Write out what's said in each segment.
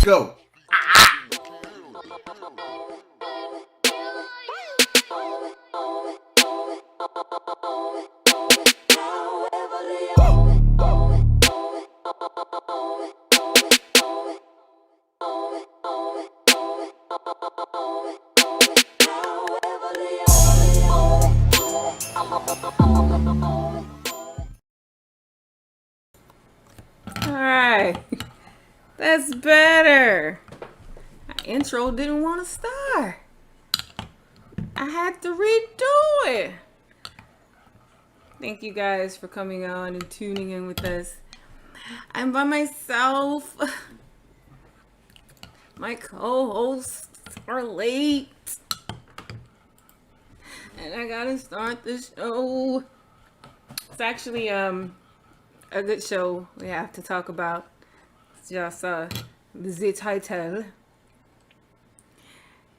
Go. Alright, that's better. My intro didn't want to start. I had to redo it. Thank you guys for coming on and tuning in with us. I'm by myself. My co-hosts are late. And I gotta start the show. It's actually a good show we have to talk about. It's just the title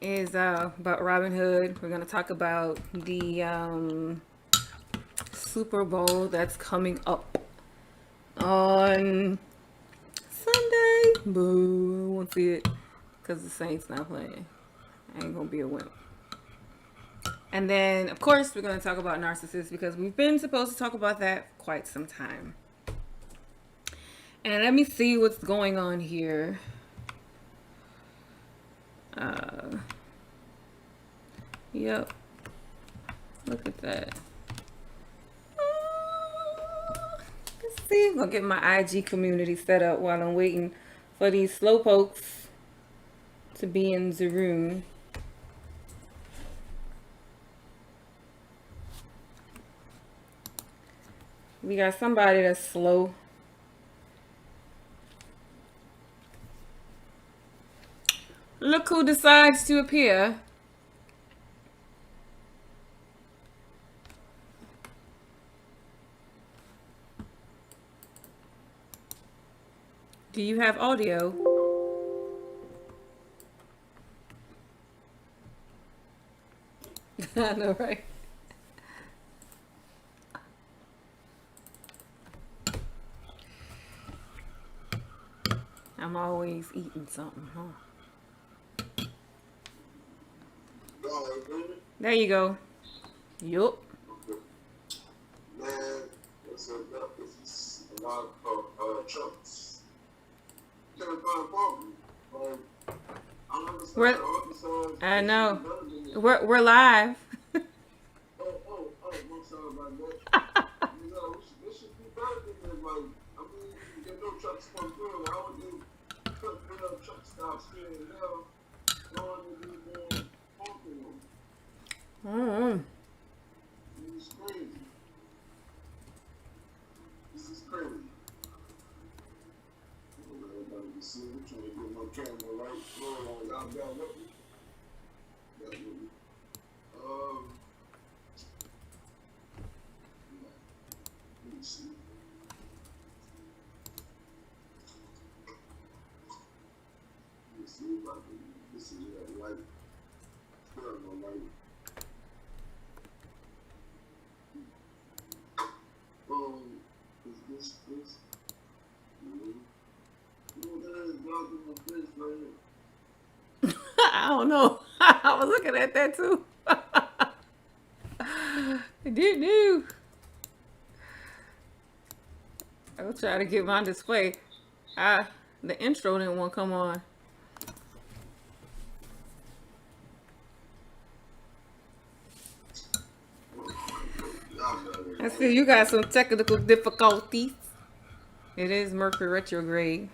is about Robinhood. We're gonna talk about the Super Bowl that's coming up on Sunday. Boo! I won't see it because the Saints not playing. I ain't gonna be a wimp. And then, of course, we're gonna talk about Narcissist because we've been supposed to talk about that for quite some time. And let me see what's going on here. Yep. Look at that. Let's see. I'm gonna get my IG community set up while I'm waiting for these slowpokes to be in the room. We got somebody that's slow. Look who decides to appear. Do you have audio? I know, right? I'm always eating something, huh? There you go. Yup. Man, what's up? This is a lot of trucks. Can't find problem. I understand Arkansas. I know. We're live. Oh, I'm sorry about that. You know, this should be better than that. Like, I mean, you get no trucks come through. How would they put truck stops here and there? Going to be more parking them. This is crazy. This is crazy. Everybody can see. I'm trying to get my camera right. Y'all got with me? Got with me. Let me see. Let me see if I can. This is that light. Camera light. Is this? I don't know. I was looking at that too. I did do. I was trying to get my display. The intro didn't want to come on. I see you got some technical difficulties. It is Mercury retrograde.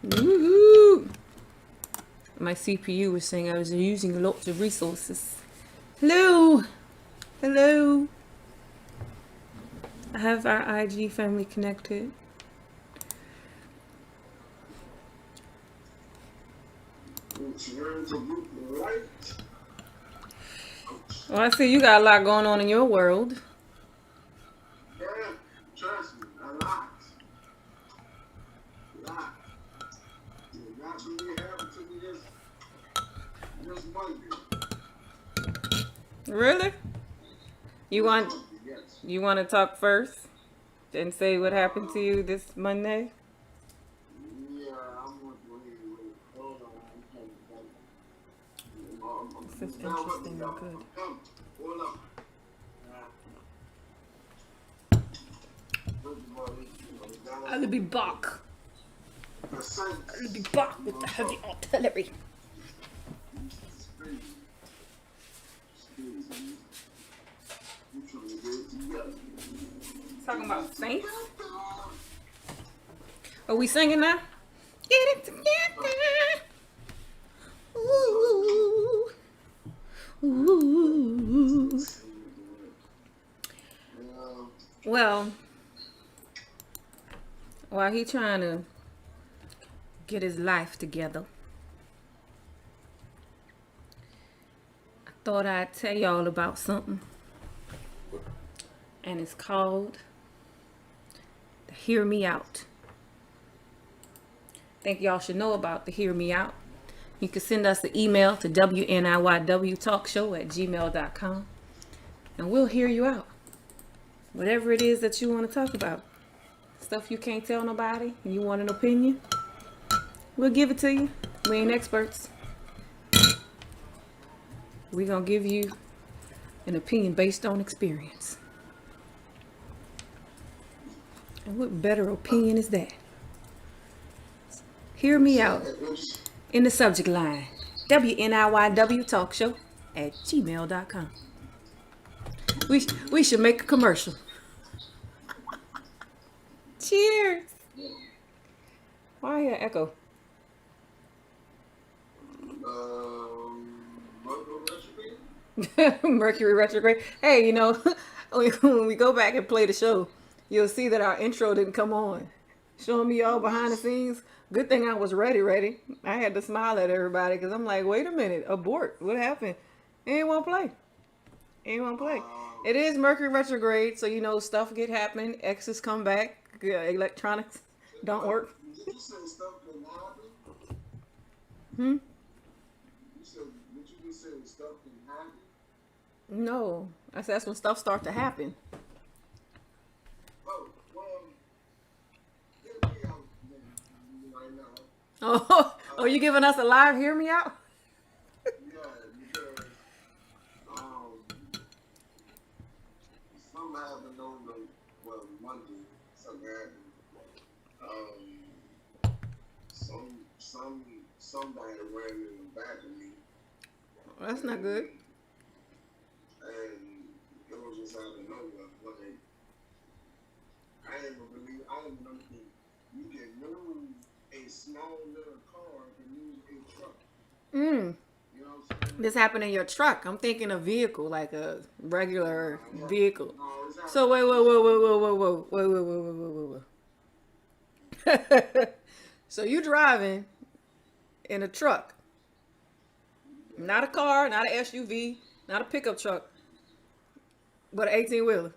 Woohoo! My CPU was saying I was using lots of resources. Hello! Hello! I have our IG family connected. Well, I see you got a lot going on in your world. Yeah, trust me, a lot. Not really happened to me this Monday. Really? You want to talk first and say what happened to you this Monday? Yeah, That's interesting and good. I'll be back. I'll be back with the heavy artillery. Talking about singing? Are we singing now? Get it together. Ooh. Ooh. Well, while he trying to get his life together, I thought I'd tell y'all about something. And it's called the Hear Me Out. I think y'all should know about the Hear Me Out. You can send us an email to wniywtalkshow@gmail.com and we'll hear you out. Whatever it is that you want to talk about. Stuff you can't tell nobody and you want an opinion, we'll give it to you. We ain't experts. We're going to give you an opinion based on experience. And what better opinion is that? Hear me out in the subject line. wniywtalkshow@gmail.com. We should make a commercial. Cheers. Why I hear echo? Mercury retrograde. Hey, you know, when we go back and play the show, you'll see that our intro didn't come on. Showing me all behind the scenes. Good thing I was ready. I had to smile at everybody because I'm like, wait a minute, abort. What happened? Ain't want to play. It is Mercury retrograde, so you know stuff get happening. Exes come back. Electronics don't work. Did you say stuff can happen? Hmm? Did you just say stuff can happen? No, I said that's when stuff start to happen. Oh, well, hear me out right now. Oh, you giving us a live hear me out? Yeah, because something happened on Monday. Something happened. Somebody ran in the back of me. Well, that's not good. And it was just out of nowhere. Like, I didn't know you can move a small little car and move a truck. You know what I'm saying? This happened in your truck. I'm thinking a vehicle, like a regular vehicle. So wait. So you driving in a truck, not a car, not an SUV, not a pickup truck, but an 18-wheeler.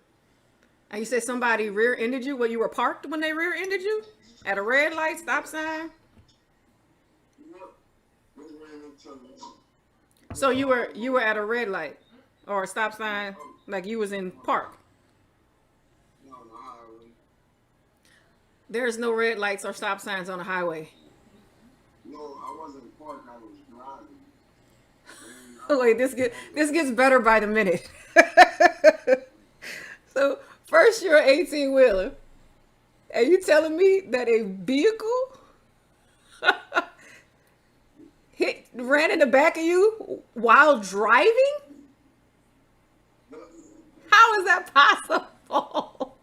And you said somebody rear-ended you when you were parked when they rear-ended you? At a red light, stop sign? So you were at a red light or a stop sign, like you was in park? There's no red lights or stop signs on the highway. No, I wasn't parked, I was driving. Wait, this gets better by the minute. So first you're an 18-wheeler, and you telling me that a vehicle ran in the back of you while driving? How is that possible?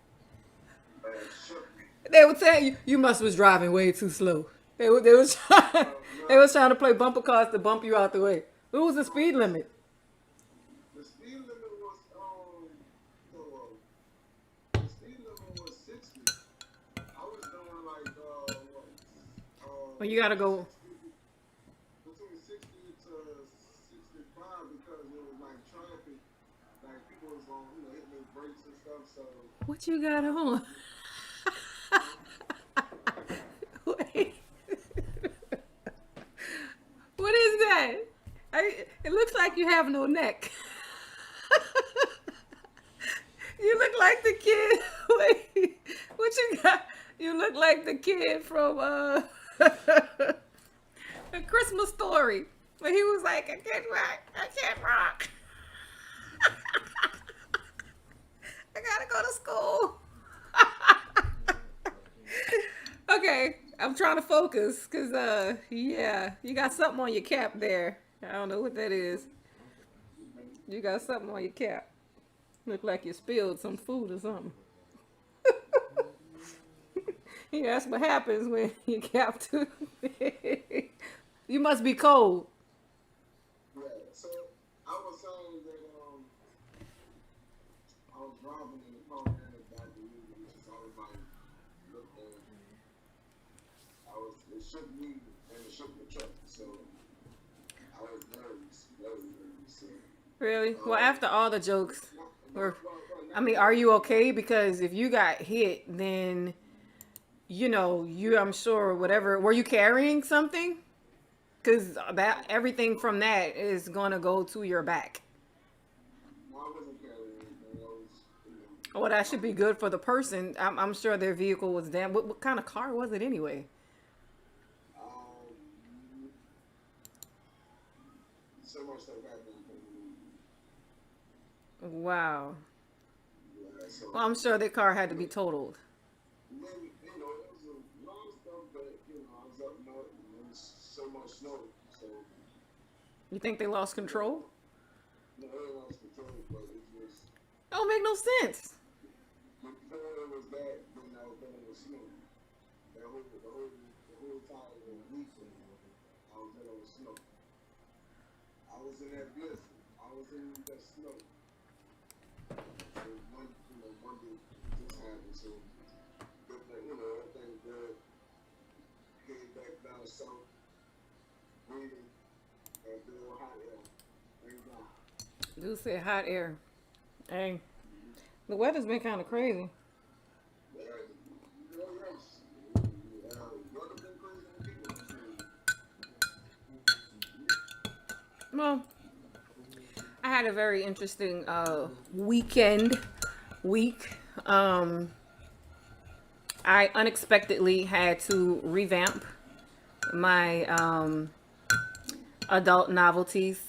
They would tell you must was driving way too slow. They was trying to play bumper cars to bump you out the way. What was the speed limit? The speed limit was 60. I was doing like Well, you gotta go between 60 to 65 because it was like traffic, like people was on hitting their brakes and stuff. So what you got on? Wait. What is that? It looks like you have no neck. You look like the kid. Wait, what you got? You look like the kid from A Christmas Story But he was like, I can't rock. I can't rock. I gotta go to school. Okay, I'm trying to focus because, yeah, you got something on your cap there. I don't know what that is. You got something on your cap. Look like you spilled some food or something. Yeah, that's what happens when you cap too big. You must be cold. Yeah, so I was saying that I was driving in the car and it got the music, which is always like, look, it shook me and it shook the truck, so I was nervous, very nervous. So, Really? Well, after all the jokes, I mean, are you okay? Because if you got hit, then, I'm sure whatever, were you carrying something? Because that everything from that is gonna go to your back. no, I wasn't carrying anything. I was, Well, that should be good for the person. I'm sure their vehicle was damn. What kind of car was it anyway? so much stuff happened. Wow. Yeah, so Well, I'm sure their car had to be totaled. then, it was a lot of stuff, but, I was up north and there was so much snow, so, You think they lost control? no, it lost control, but it was, That don't make no sense. before it was that, then I was going to snow. The whole time was leaking. I was in the snow. I was in that bliss. I was in that snow. So one day just happened. So, everything good. Came back down south, breathing, and doing hot air. Thank God. Dude said hot air. Hey, the weather's been kind of crazy. Yeah, weather been crazy and people been crazy. Well, I had a very interesting week. I unexpectedly had to revamp my adult novelties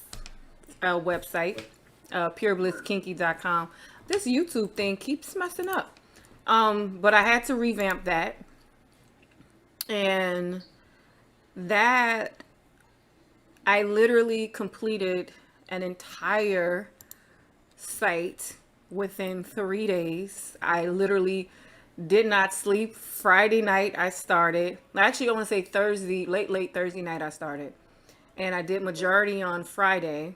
website, pureblisskinky.com. This YouTube thing keeps messing up. But I had to revamp that. And that I literally completed an entire site within 3 days. I literally did not sleep. Friday night I started. Actually, I want to say Thursday, late Thursday night I started. And I did majority on Friday.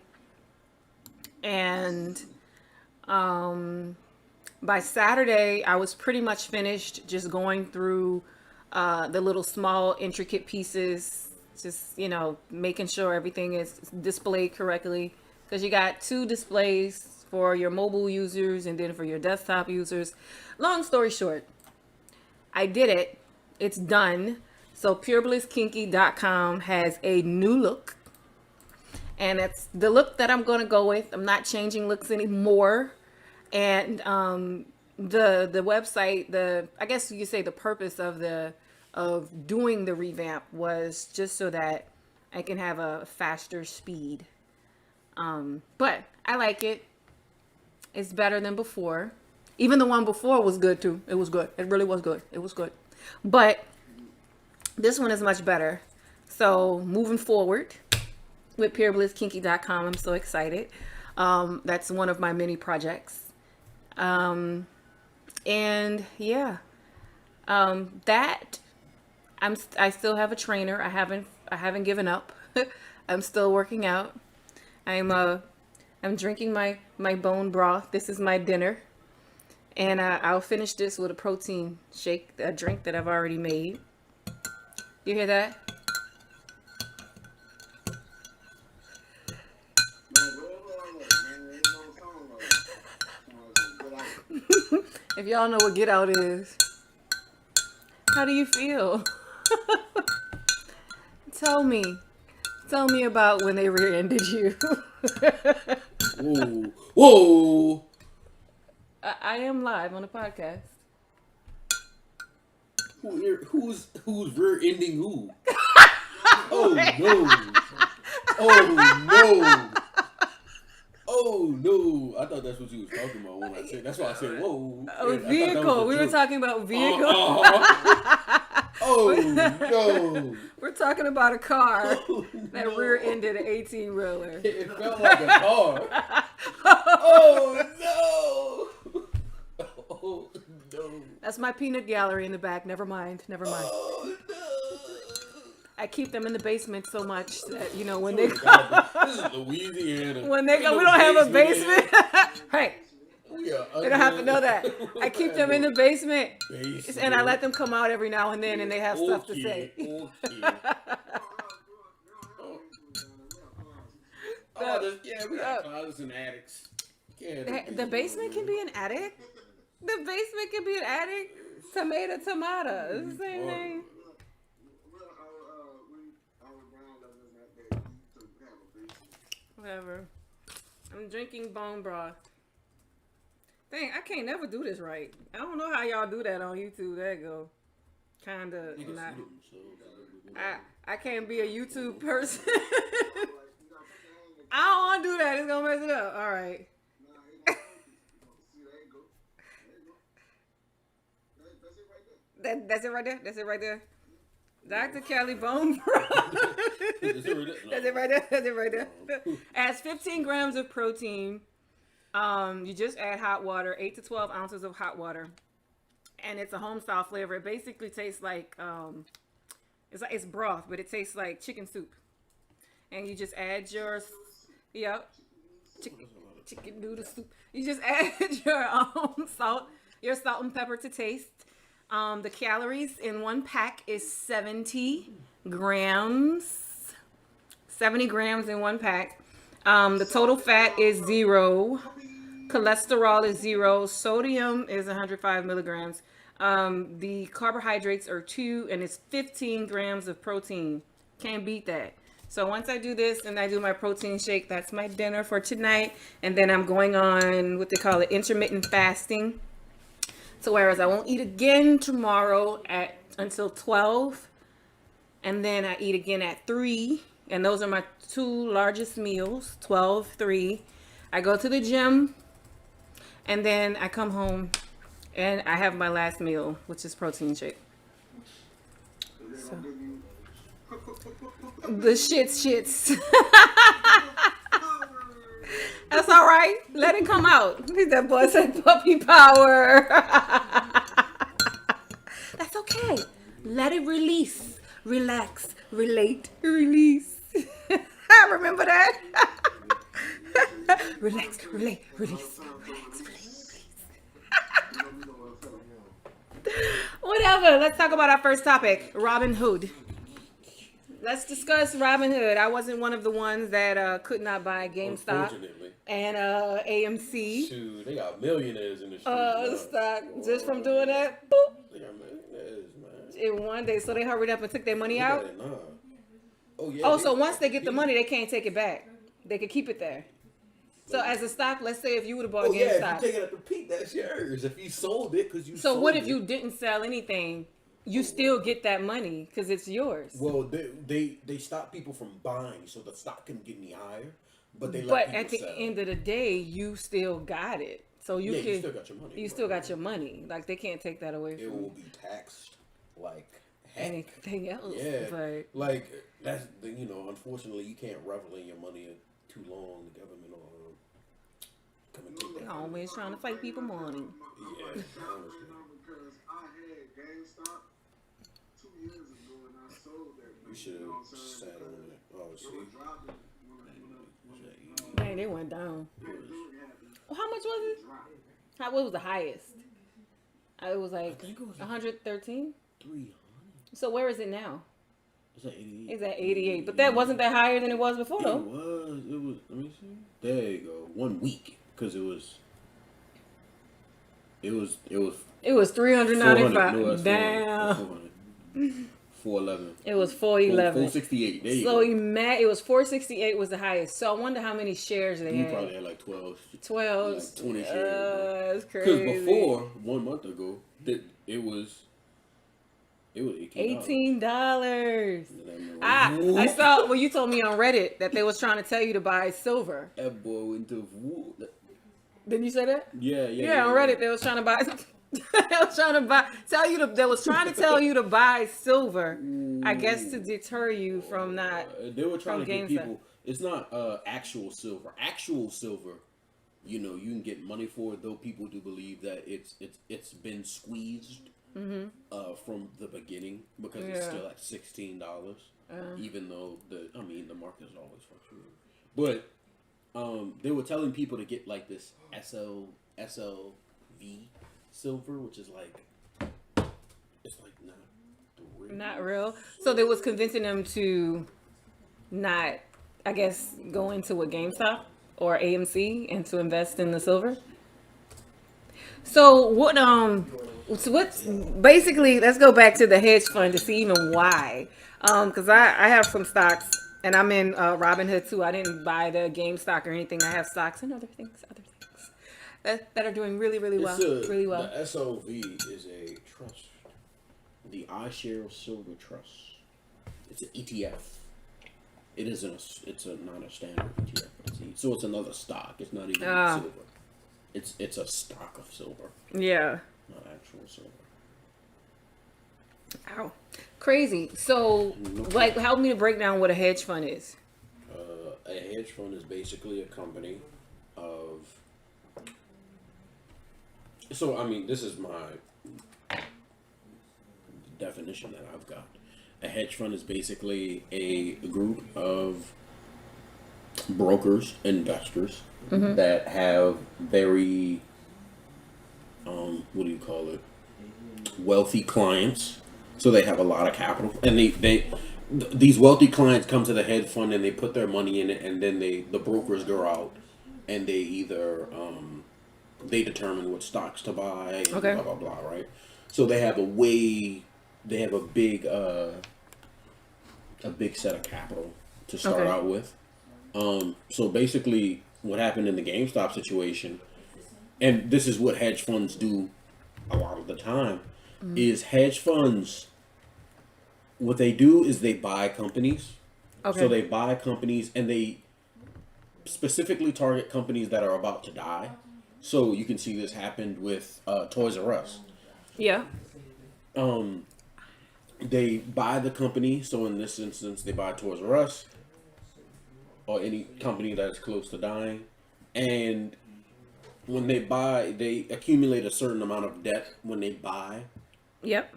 And by Saturday, I was pretty much finished just going through the little small intricate pieces, just, making sure everything is displayed correctly. Because you got 2 displays for your mobile users and then for your desktop users. Long story short, I did it. It's done. So pureblisskinky.com has a new look. And it's the look that I'm going to go with. I'm not changing looks anymore. And the website, I guess you could say the purpose of doing the revamp was just so that I can have a faster speed. But I like it. It's better than before. Even the one before was good too. It was good. It really was good. It was good. But this one is much better. So moving forward with pureblisskinky.com, I'm so excited. That's one of my mini projects. And yeah, that I still have a trainer. I haven't given up. I'm still working out. I'm drinking my bone broth. This is my dinner. And I'll finish this with a protein shake, a drink that I've already made. You hear that? If y'all know what get out is, how do you feel? Tell me about when they rear-ended you. Whoa. Whoa. I am live on a podcast. Who's rear-ending who? Oh, no. Oh no. Oh no! I thought that's what you was talking about when I said. That's why I said, "Whoa." A vehicle. We were talking about vehicle. Oh no! We're talking about a car that No. rear-ended an 18-wheeler. It felt like a car. Oh no! Oh no! That's my peanut gallery in the back. Never mind. Oh no! I keep them in the basement so much that, you know, when they go. This is Louisiana. When they go, we don't have a basement. Hey, We are they don't have to know that. I keep them in the basement. basement. And I let them come out every now and then, and they have stuff to say. Okay. We got closets and attics. The basement can be an attic. The basement can be an attic. Tomato. It's the same thing. Whatever. I'm drinking bone broth. Dang, I can't never do this right. I don't know how y'all do that on YouTube. There you go. Kinda not. I can't be a YouTube person. I don't want to do that. It's gonna mess it up. All right. That's it right there. That's it right there. Dr. Kelly bone broth. That's it right there. That's it right there. Adds 15 grams of protein. You just add hot water, 8 to 12 ounces of hot water, and it's a home style flavor. It basically tastes like it's broth, but it tastes like chicken soup. And you just add your chicken noodle soup. You just add your salt and pepper to taste. The calories in one pack is 70 grams. 70 grams in one pack. The total fat is 0. Cholesterol is 0. Sodium is 105 milligrams. The carbohydrates are 2, and it's 15 grams of protein. Can't beat that. So once I do this and I do my protein shake, that's my dinner for tonight. And then I'm going on what they call it, intermittent fasting. So whereas I won't eat again tomorrow until 12, and then I eat again at 3, and those are my 2 largest meals, 12, 3. I go to the gym, and then I come home, and I have my last meal, which is protein shake. So, the shits. That's all right. Let it come out. That boy said puppy power. That's okay. Let it release. Relax. Relate. Release. I remember that. Relax. Relate. Release. Relax. Release. Whatever. Let's talk about our first topic. Robinhood. Let's discuss Robinhood. I wasn't one of the ones that could not buy GameStop and AMC. Shoot, they got millionaires in the street. Stock just from doing that. Boop. They got millionaires, man. In one day, so they hurried up and took their money out. Oh yeah. Oh, so once they get the money, they can't take it back. They could keep it there. So as a stock, let's say if you would have bought GameStop. Yeah, if you take it at the peak, that's yours. If you sold it because you So sold what if it, you didn't sell anything? You still get that money because it's yours. Well, they stop people from buying, so the stock can get any higher. But they let But people at the sell. end of the day, you still got it. So you you still got your money. You still got your money. Like they can't take that away from you. It will be taxed like heck. Anything else. Yeah, But like that's the, unfortunately you can't revel in your money too long. The government will come and take that. Always trying to fight people money. Yeah, honestly. Because I had GameStop 2 years ago and I sold that. You should have sat on it. Oh, see. Dang, they went down. Well, how much was it? What was the highest? It was like 113. 300. So where is it now? It's at 88. It's at 88. But that wasn't that higher than it was before, though. It was. Let me see. There you go. 1 week, because it was 395. Damn. 411. It was 411. 468. There you So go. it was 468 was the highest. So I wonder how many shares they You had. probably had like 12. 12. Like 20 shares. That's crazy. Because before, 1 month ago, it was $18. $18. I I saw you told me on Reddit that they was trying to tell you to buy silver. That boy went to whoop. Didn't you say that? Yeah. On Reddit they was trying to buy. They was trying to tell you to buy silver. I guess to deter you from not. They were trying to get GameStop. people. It's not actual silver. Actual silver, you know, you can get money for it. Though people do believe that it's been squeezed from the beginning because it's still at $16. Even though the market is always fluctuating. But they were telling people to get like this SLV silver, which is like it's like not real. So they was convincing them to not, I guess, go into a GameStop or AMC and to invest in the silver. So what's basically, let's go back to the hedge fund to see even why. Because I have some stocks and I'm in Robinhood too. I didn't buy the GameStop or anything. I have stocks and other things that are doing really well. Really well. The SLV is a trust. The iShares Silver Trust. It's an ETF. It isn't. It's not a standard ETF. So it's another stock. It's not even silver. It's a stock of silver. Yeah. Not actual silver. Ow. Crazy. So, like, help me to break down what a hedge fund is. A hedge fund is basically a company of. So, I mean, this is my definition that I've got. A hedge fund is basically a group of brokers, investors that have very, what do you call it? Wealthy clients. So they have a lot of capital, and these wealthy clients come to the hedge fund and they put their money in it, and then the brokers go out and they either they determine what stocks to buy, and blah blah blah, right? So they have a big set of capital to start out with. So basically, what happened in the GameStop situation, and this is what hedge funds do a lot of the time, is hedge funds, what they do is they buy companies. So they buy companies and they specifically target companies that are about to die. So you can see this happened with Toys R Us. Yeah. They buy the company. So in this instance, they buy Toys R Us or any company that's close to dying. And when they buy, they accumulate a certain amount of debt when they buy. Yep.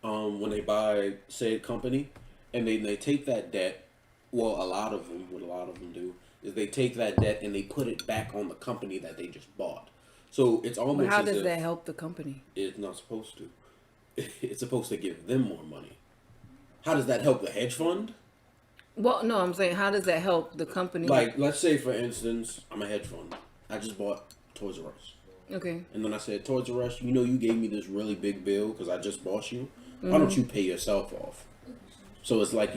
When they buy said company, and they take that debt. Well, what a lot of them do is they take that debt and they put it back on the company that they just bought. So it's almost. But how does that help the company? It's not supposed to. It's supposed to give them more money. How does that help the hedge fund? Well, no, I'm saying, how does that help the company? Like, let's say, for instance, I'm a hedge fund. I just bought Toys R Us. Okay. And then I said, Toys R Us, you gave me this really big bill because I just bought you. Why don't you pay yourself off? So it's like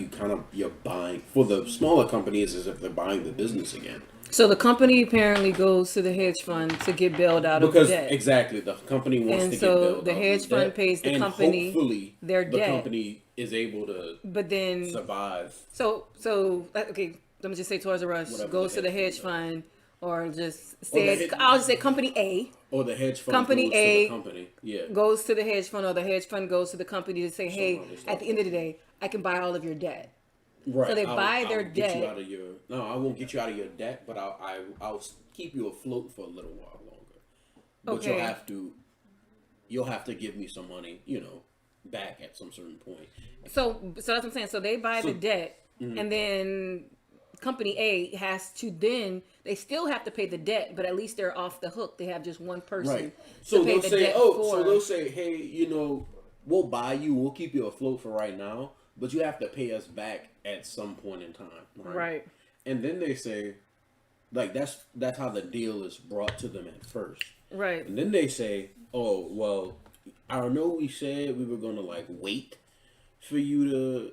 you're buying, for the smaller companies, as if they're buying the business again. So the company apparently goes to the hedge fund to get bailed out of debt. Exactly, the company wants to get bailed out. And so the hedge fund pays the company hopefully their debt. The company is able to survive. So okay, let me just say Toys R Us goes to the hedge fund, or just say I'll just say company A. Or the hedge fund company goes A to the company. Goes to the hedge fund, or the hedge fund goes to the company to say, hey, at the end of the day, I can buy all of your debt. Right. So they buy their Get debt. you out of no, I won't get you out of your debt, but I'll keep you afloat for a little while longer. But you'll have to give me some money, back at some certain point. So that's what I'm saying. So they buy the debt, and then company A has to they still have to pay the debt, but at least they're off the hook. They have just one person. Right. So they'll say, hey, we'll buy you, we'll keep you afloat for right now, but you have to pay us back at some point in time. Right. And then they say, like, that's how the deal is brought to them at first. Right. And then they say, oh, well, I know we said we were going to, wait for you to,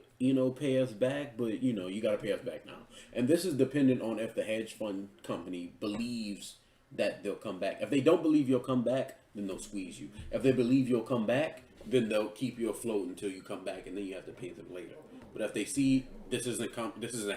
pay us back, but, you got to pay us back now. And this is dependent on if the hedge fund company believes that they'll come back. If they don't believe you'll come back, then they'll squeeze you. If they believe you'll come back, then they'll keep you afloat until you come back, and then you have to pay them later. But if they see this isn't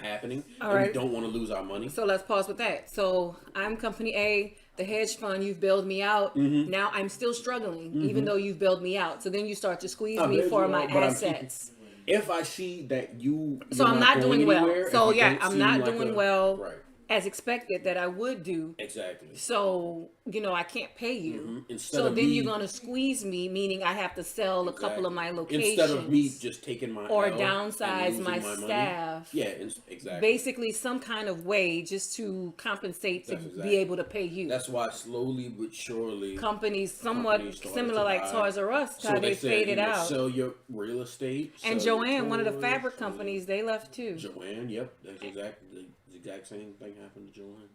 happening, All and right. we don't want to lose our money. So let's pause with that. So I'm company A, the hedge fund, you've bailed me out. Now I'm still struggling, even though you've bailed me out. So then you start to squeeze me bailed for you my out, but I'm assets. If I see that you're I'm not going doing well. anywhere, So if you yeah, don't I'm seem not like doing well Right. as expected that I would do. Exactly. So, I can't pay you. Instead So of then me- you're going to squeeze me, meaning I have to sell a couple of my locations. Instead of me just taking my or L and downsize losing my money. staff. Yeah, exactly. Basically some kind of way just to compensate to That's be exactly. able to pay you. That's why slowly but surely Companies somewhat started similar to like buy. Toys R Us, how they said, faded out. Sell your real estate. And sell your Joanne, one of the toys, fabric sell- companies, they left too. Joanne, yep, that's the exact same thing happened to Joanne.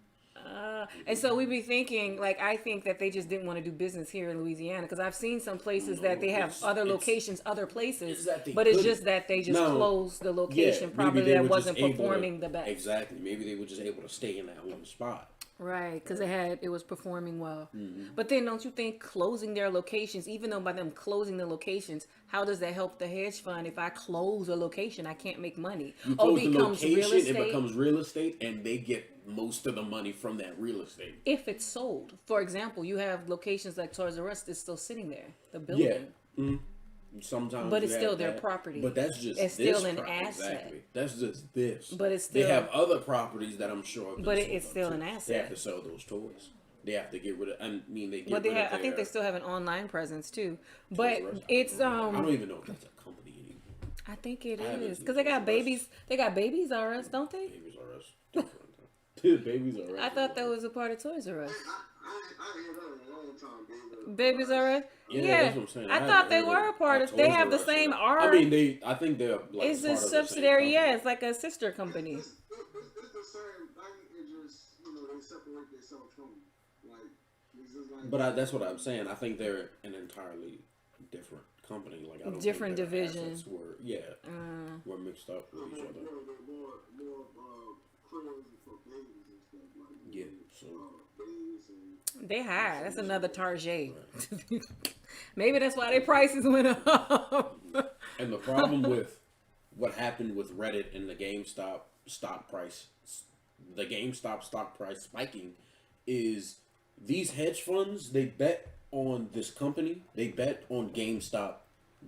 And so we be thinking, like, I think that they just didn't want to do business here in Louisiana because I've seen some places that they have other locations, other places, but it's just that they just closed the location probably that wasn't performing the best. Exactly. Maybe they were just able to stay in that one spot. Right, because it was performing well. But then don't you think closing their locations, even though by them closing the locations, how does that help the hedge fund? If I close a location, I can't make money. You close the location, it becomes real estate, and they get most of the money from that real estate. If it's sold. For example, you have locations like Toys R Us that's still sitting there, the building. Yeah. Mm-hmm. Sometimes, but it's still their property. But that's just it's still an asset. Exactly. That's just this. But it's still. They have other properties that I'm sure. But it's still an asset. They have to sell those toys. They have to get rid of. I mean, they get but they rid have. of I think they still have an online presence too. But it's I don't even know if that's a company anymore. I think it is because they got babies. They got Babies R Us, don't they? Babies R Us. Babies R Us. I thought that was a part of Toys R Us. I hear that a long time, Babies R Us. Yeah, that's what I'm saying. I thought they were a part of. They have the same R. I mean, I think they're. Like, it's a subsidiary. Yeah, it's like a sister company. It's the same thing. It just they separate themselves from like. But that's what I'm saying. I think they're an entirely different company. Like I don't different think their division. assets were mixed up with each other. More clothes for babies and stuff like. Yeah. So. They high. That's another Target. Maybe that's why their prices went up. And the problem with what happened with Reddit and the GameStop stock price spiking is these hedge funds, they bet on this company, they bet on GameStop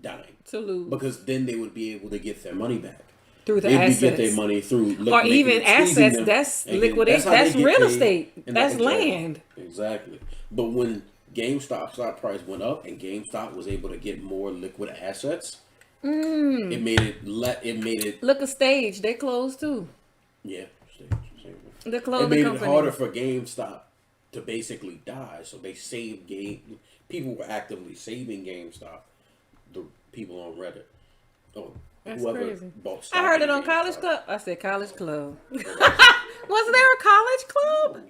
dying. To lose. Because then they would be able to get their money back. Through the assets. Get their money through. Or even assets, that's liquidation, that's real estate, that's land. Exactly. But when GameStop stock price went up and GameStop was able to get more liquid assets, it made it. Look at Stage, they closed too. Yeah. The clothing it made company. it harder for GameStop to basically die. So they saved people were actively saving GameStop. The people on Reddit. Oh. That's whoever crazy. Bought I heard it on College Club. I said College Club. Was there a College Club?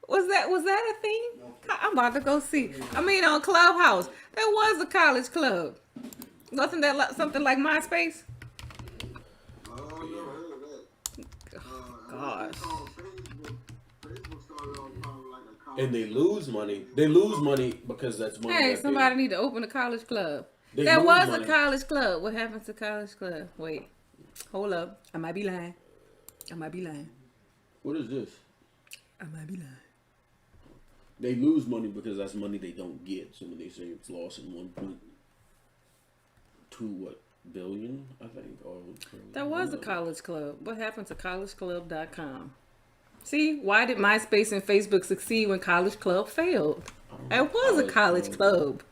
Was that a thing? I'm about to go see. I mean, on Clubhouse, there was a College Club. Wasn't that something like MySpace? Gosh. And they lose money. They lose money because that's money. Hey, somebody need to open a College Club. There was a College Club. What happened to College Club? Wait. Hold up. I might be lying. What is this? I might be lying. They lose money because that's money they don't get. So when they say it's lost in 1.2 billion, I think. There was a College Club. What happened to collegeclub.com? See, why did MySpace and Facebook succeed when College Club failed? It was a College Club.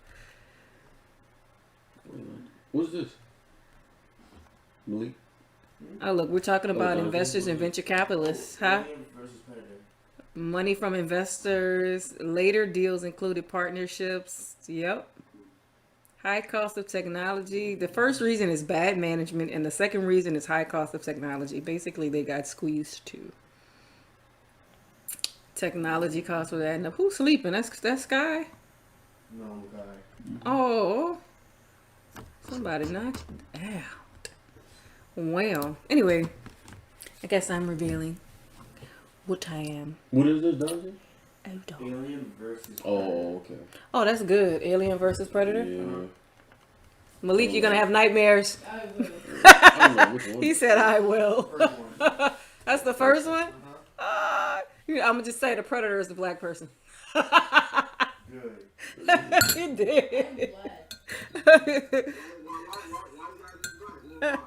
What's this? Malik? Oh, look, we're talking about investors and venture capitalists, huh? Money from investors. Later deals included partnerships. Yep. High cost of technology. The first reason is bad management, and the second reason is high cost of technology. Basically, they got squeezed too. Technology costs were adding up. Who's sleeping? That's Sky? No, guy. Oh. Somebody knocked it out. Well, anyway, I guess I'm revealing what I am. What is this, Dungeon? Alien versus Predator. Oh, okay. Oh, that's good. Alien versus Predator. Yeah. Malik, you're gonna have nightmares. I will. I don't know which one. He said, "I will." First one. That's the first one. Uh-huh. I'm gonna just say the predator is the black person. Good. He I'm did. black.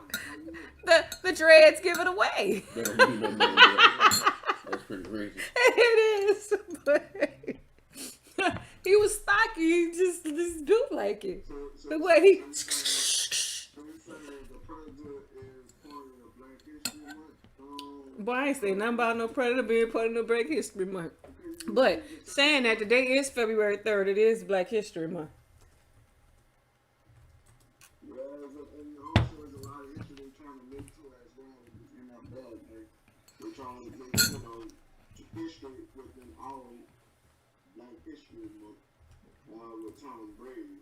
The dreads give it away. That don't mean nothing else. That's pretty crazy. It is, but he was stocky. He just built like it. The way he. Boy, I ain't say nothing about no predator being part of the Black History Month. But saying that today is February 3rd, it is Black History Month. Yeah, and also there's a lot of history they're trying to make too as well in that bag. Like, they're trying to make, history within our Black History Month with Tom Brady.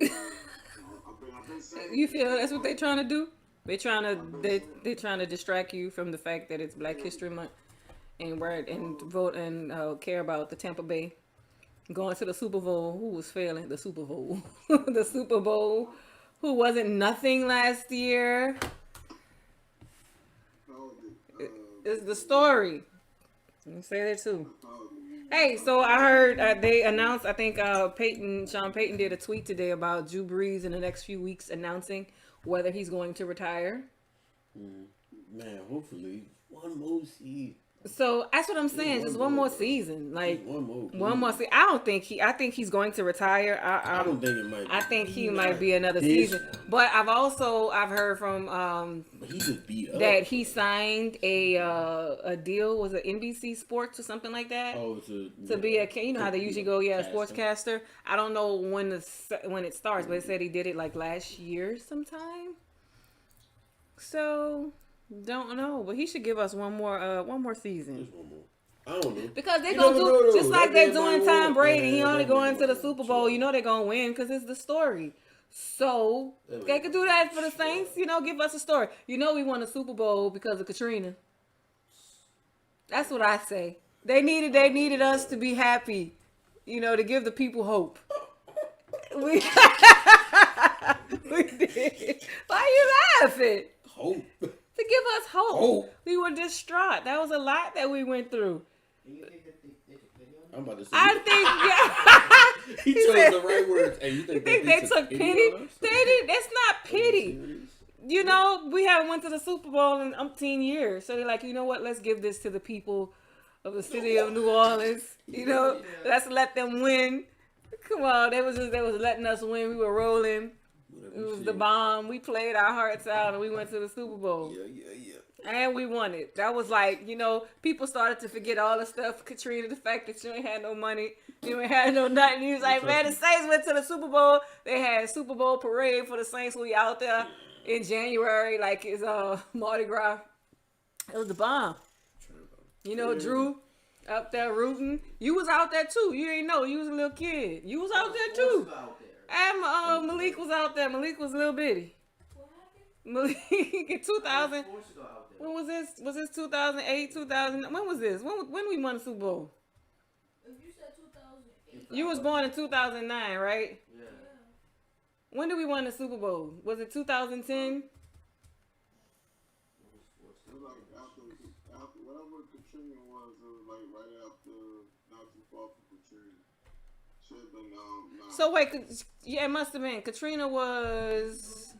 I've been saying. You feel that's what they're trying to do? They're trying to distract you from the fact that it's Black History Month and vote and care about the Tampa Bay going to the Super Bowl. Who was failing the Super Bowl? The Super Bowl, who wasn't nothing last year. Is the story. Let me say that too. Hey, so I heard they announced. I think Sean Payton did a tweet today about Drew Brees in the next few weeks announcing whether he's going to retire. Man, hopefully one more season. So that's what I'm saying. Just one more season, like One more. one more season. I think he's going to retire. I don't think it might. I think he might be another season. But I've heard from But he just beat up. that he signed a deal. Was it NBC Sports or something like that? Oh, To be a, you know how they usually go, a sportscaster. I don't know when it starts, but it said he did it like last year sometime. So don't know, but he should give us one more season. Just one more. I don't know. Because they're You gonna never do know, just though. like they're doing Everybody Tom want- Brady. He only Yeah, going to the everybody Super want- Bowl. You know they're gonna win because it's the story. So they could do that for the Saints. You know, give us a story. You know we won a Super Bowl because of Katrina. That's what I say. They needed us to be happy. You know, to give the people hope. We did. Why are you laughing? Hope. To give us hope. Hope. We were distraught. That was a lot that we went through. Do you think that they took pity on I'm about to say. I think, yeah. He chose said- the right words. Hey, you think they took pity? on us? They did. That's not pity. Serious? You know, we haven't went to the Super Bowl in umpteen years. So they're like, you know what? Let's give this to the people of the city of New Orleans. You know, let's let them win. Come on, they was letting us win. We were rolling. It was the bomb. We played our hearts out and we went to the Super Bowl. Yeah. And we won it. That was like, you know, people started to forget all the stuff. Katrina, the fact that you ain't had no money. You ain't had no nothing. He was like, man, the Saints went to the Super Bowl. They had a Super Bowl parade for the Saints. We out there in January like it's Mardi Gras. It was the bomb. You know, Drew up there rooting. You was out there too. You ain't know. You was a little kid. You was out there too. out there? And Malik was out there. Malik was a little bitty. Malik in 2000. Forced to go out there. When was this? Was this 2008, 2000? When was this? When we won the Super Bowl? If you said 2008, You was born in 2009, right? Yeah. When did we win the Super Bowl? Was it 2010? It was like after whatever Katrina was, it was like right after, not too far from Katrina. Should have been nah. So wait, yeah, it must have been. Katrina was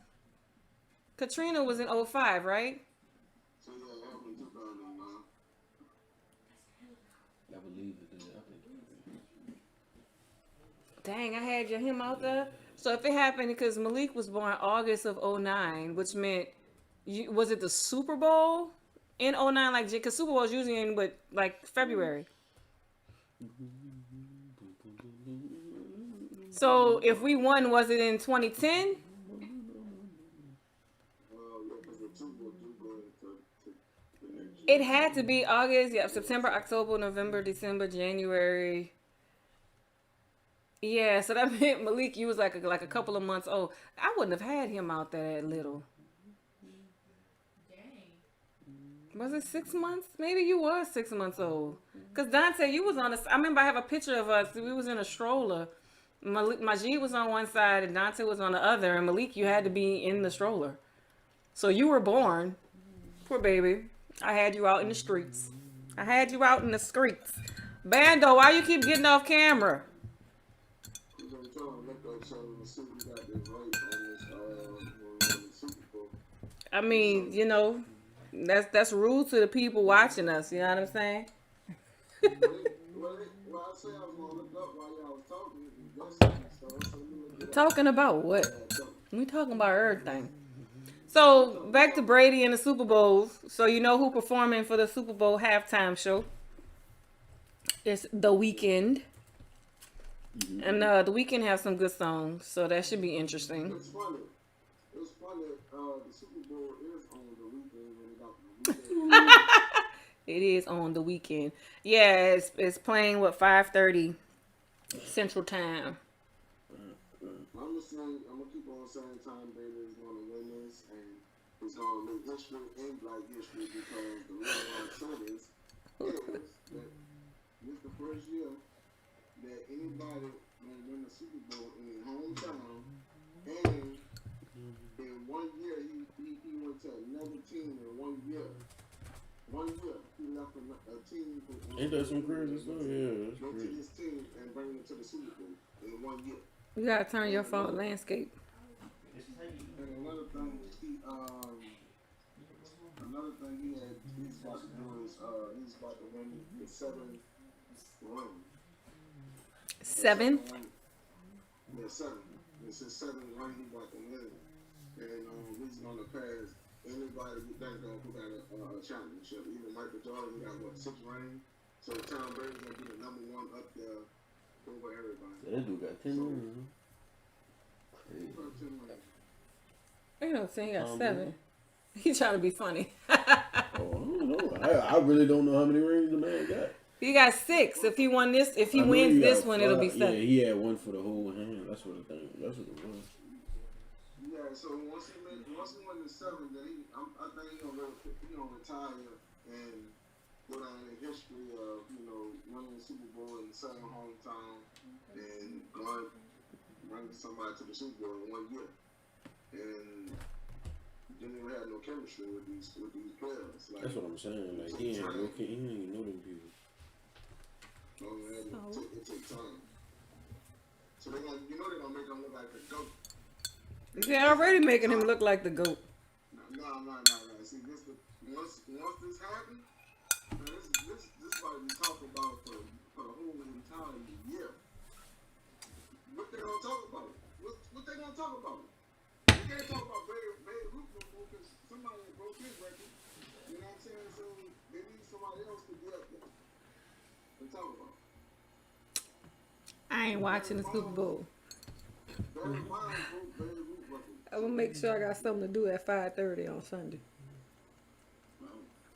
in 05, right? So yeah, it happened in 2009. I believe it. I think. Dang, I had him out there. So if it happened because Malik was born August of 09, which meant was it the Super Bowl in 09? Like, because Super Bowl is usually in like February. So if we won, was it in 2010? It had to be August, yeah, September, October, November, December, January. Yeah, so that meant Malik, you was like a couple of months old. I wouldn't have had him out there that little. dang. Was it 6 months? Maybe you was 6 months old. Because Dante, you was on I remember I have a picture of us. We was in a stroller. Majid was on one side and Dante was on the other, and Malik, you had to be in the stroller. So you were born, poor baby. I had you out in the streets. Bando, why you keep getting off camera? Because I'm trying to look up something and see if we got this right on this Super Bowl. I mean, you know, that's rude to the people watching us. You know what I'm saying? Well, I say I was going to look up while y'all was talking. So let me look it up. Talking about what? We talking about everything. So back to Brady and the Super Bowls. So you know who performing for the Super Bowl halftime show? It's The Weeknd. And The Weeknd has some good songs, so that should be interesting. It's funny. The Super Bowl is on the weekend when it got the weekend. It is on the weekend. Yeah, it's playing what 5:30 Central Time. I'm gonna keep on saying Tom Brady is gonna win this, and he's gonna make history and Black history because the reason why I say this is that this is the first year that anybody will win the Super Bowl in his hometown, and in 1 year he went to another team in 1 year. 1 year he left a team. Ain't that some crazy stuff? Yeah, that's Go to crazy. his team and bring him to the Super Bowl in 1 year. You gotta turn your phone landscape. And another thing he's about to do is he's about to win the 7th ring. 7? Yeah, 7. It's his 7th ring he's about to win. And he's gonna pass anybody who got a championship. Even Michael Jordan, he got what, 6 rings? So Tom Brady's gonna be the number 1 up there over everybody. That dude got 10 rings. Crazy. He got 10 rings. You know, saying he got 7. He trying to be funny. Oh, I don't know. I really don't know how many rings the man got. He got 6. If he won this, if he I know wins he this got one, it'll be 5. 7. Yeah, he had one for the whole hand. That's what it was. Yeah, so once he won the 7, then I think he gonna retire and go down in history of winning the Super Bowl in the same hometown and bringing somebody to the Super Bowl in 1 year, and didn't even have no chemistry with these players. Like, That's what I'm saying. Like he ain't know them people. It takes time. So they're gonna make him look like a goat. They're already making him look like the GOAT. No. See, once this happens, this is what we talk about for the whole entire year. What they gonna talk about? What they gonna talk about? You can't talk about Babe Ruth no more because somebody broke his record. You know what I'm saying? So they need somebody else to get up there and talk about. I ain't watching the Super Bowl. Barry Bonds broke Babe Ruth record. I'm gonna make sure I got something to do at 5:30 on Sunday.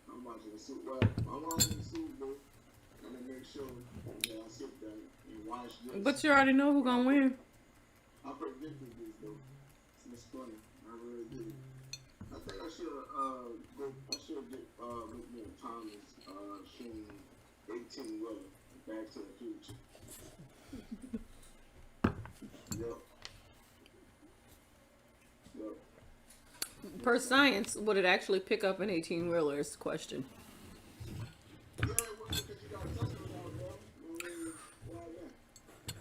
I'm watching the Super Bowl. I'm gonna make sure that I sit down and watch this. But you already know who's gonna win. I predicted this though. It's funny. I really did. I think I should get Rick Thomas shooting 18 Weller Back to the Future. Yep. Per science, would it actually pick up an 18-wheeler is the question. Yeah, it was because you got a Tesla down there. Why not?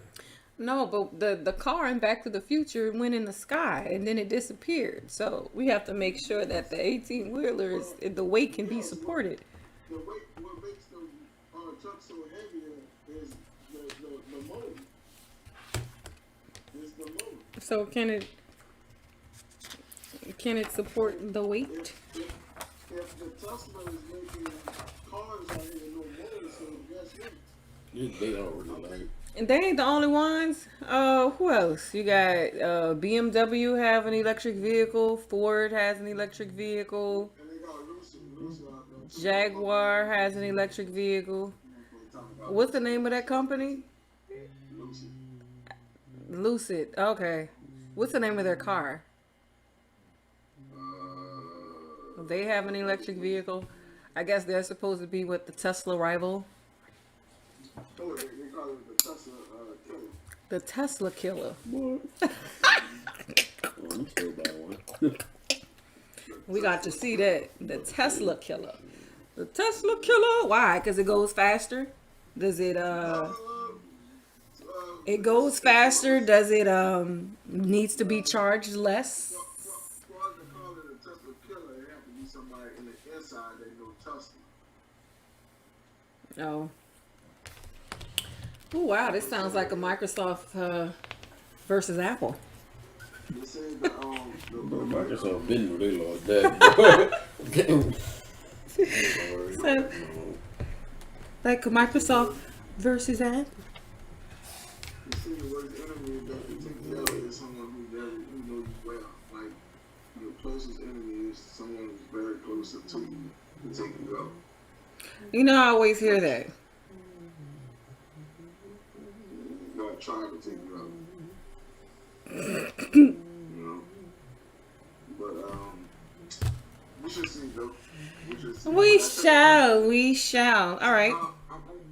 No, but the car in Back to the Future went in the sky and then it disappeared. So we have to make sure that the 18-wheelers, the weight can be supported. The weight, what makes the truck so heavier is the motor. It's the motor. So can it support the weight? If the Tesla is making cars out here with no motor, so guess what? They already like. And they ain't the only ones. Who else? You got BMW have an electric vehicle. Ford has an electric vehicle. And they got Lucy out there too. Jaguar has an electric vehicle. What's the name of that company? Lucy. Lucid. Okay. What's the name of their car? They have an electric vehicle. I guess they're supposed to be with the Tesla rival. Oh, they call it the Tesla killer. The Tesla killer. What? I'm still that one. We got to see that. The Tesla killer. The Tesla killer. Why? Because it goes faster? Does it, it goes faster? Does it, needs to be charged less? For us to call it a Tesla killer, it have to be somebody in the inside that know Tesla. Oh. Oh, wow. This sounds like a Microsoft versus Apple. They say the Microsoft didn't know they lost that. So, like Microsoft versus Apple. You see the worst enemy that you take care of is someone who knows you well. Like your closest enemy is someone who's very close to you to take you out. You know, I always hear that. Not trying to take you out. You know. But we should see though. We should see. We shall. We shall. All right. I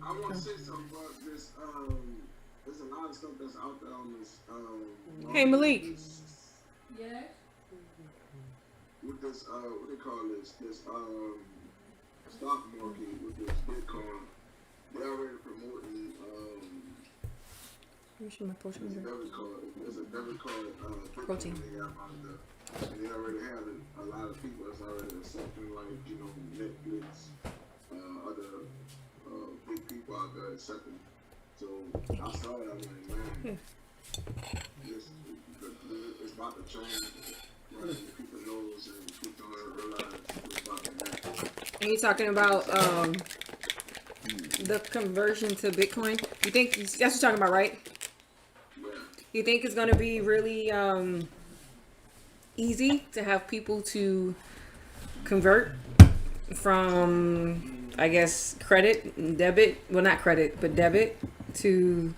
want to say something about this. There's a lot of stuff that's out there on this. Hey, Malik. Yes. With this, what they call this? This stock market with this Bitcoin. They already promoting. There's a debit card. There's a debit card. Protein. They got out there. And they already have a lot of people that's already accepting, like Netflix, other big people out there accepting. So I saw that, I'm like, man, it's about to change. Right? People knows and people don't realize it's about to happen. And you're talking about the conversion to Bitcoin. You think that's what you're talking about, right? Yeah. You think it's going to be really easy to have people to convert from, I guess, credit, debit, well, not credit, but debit to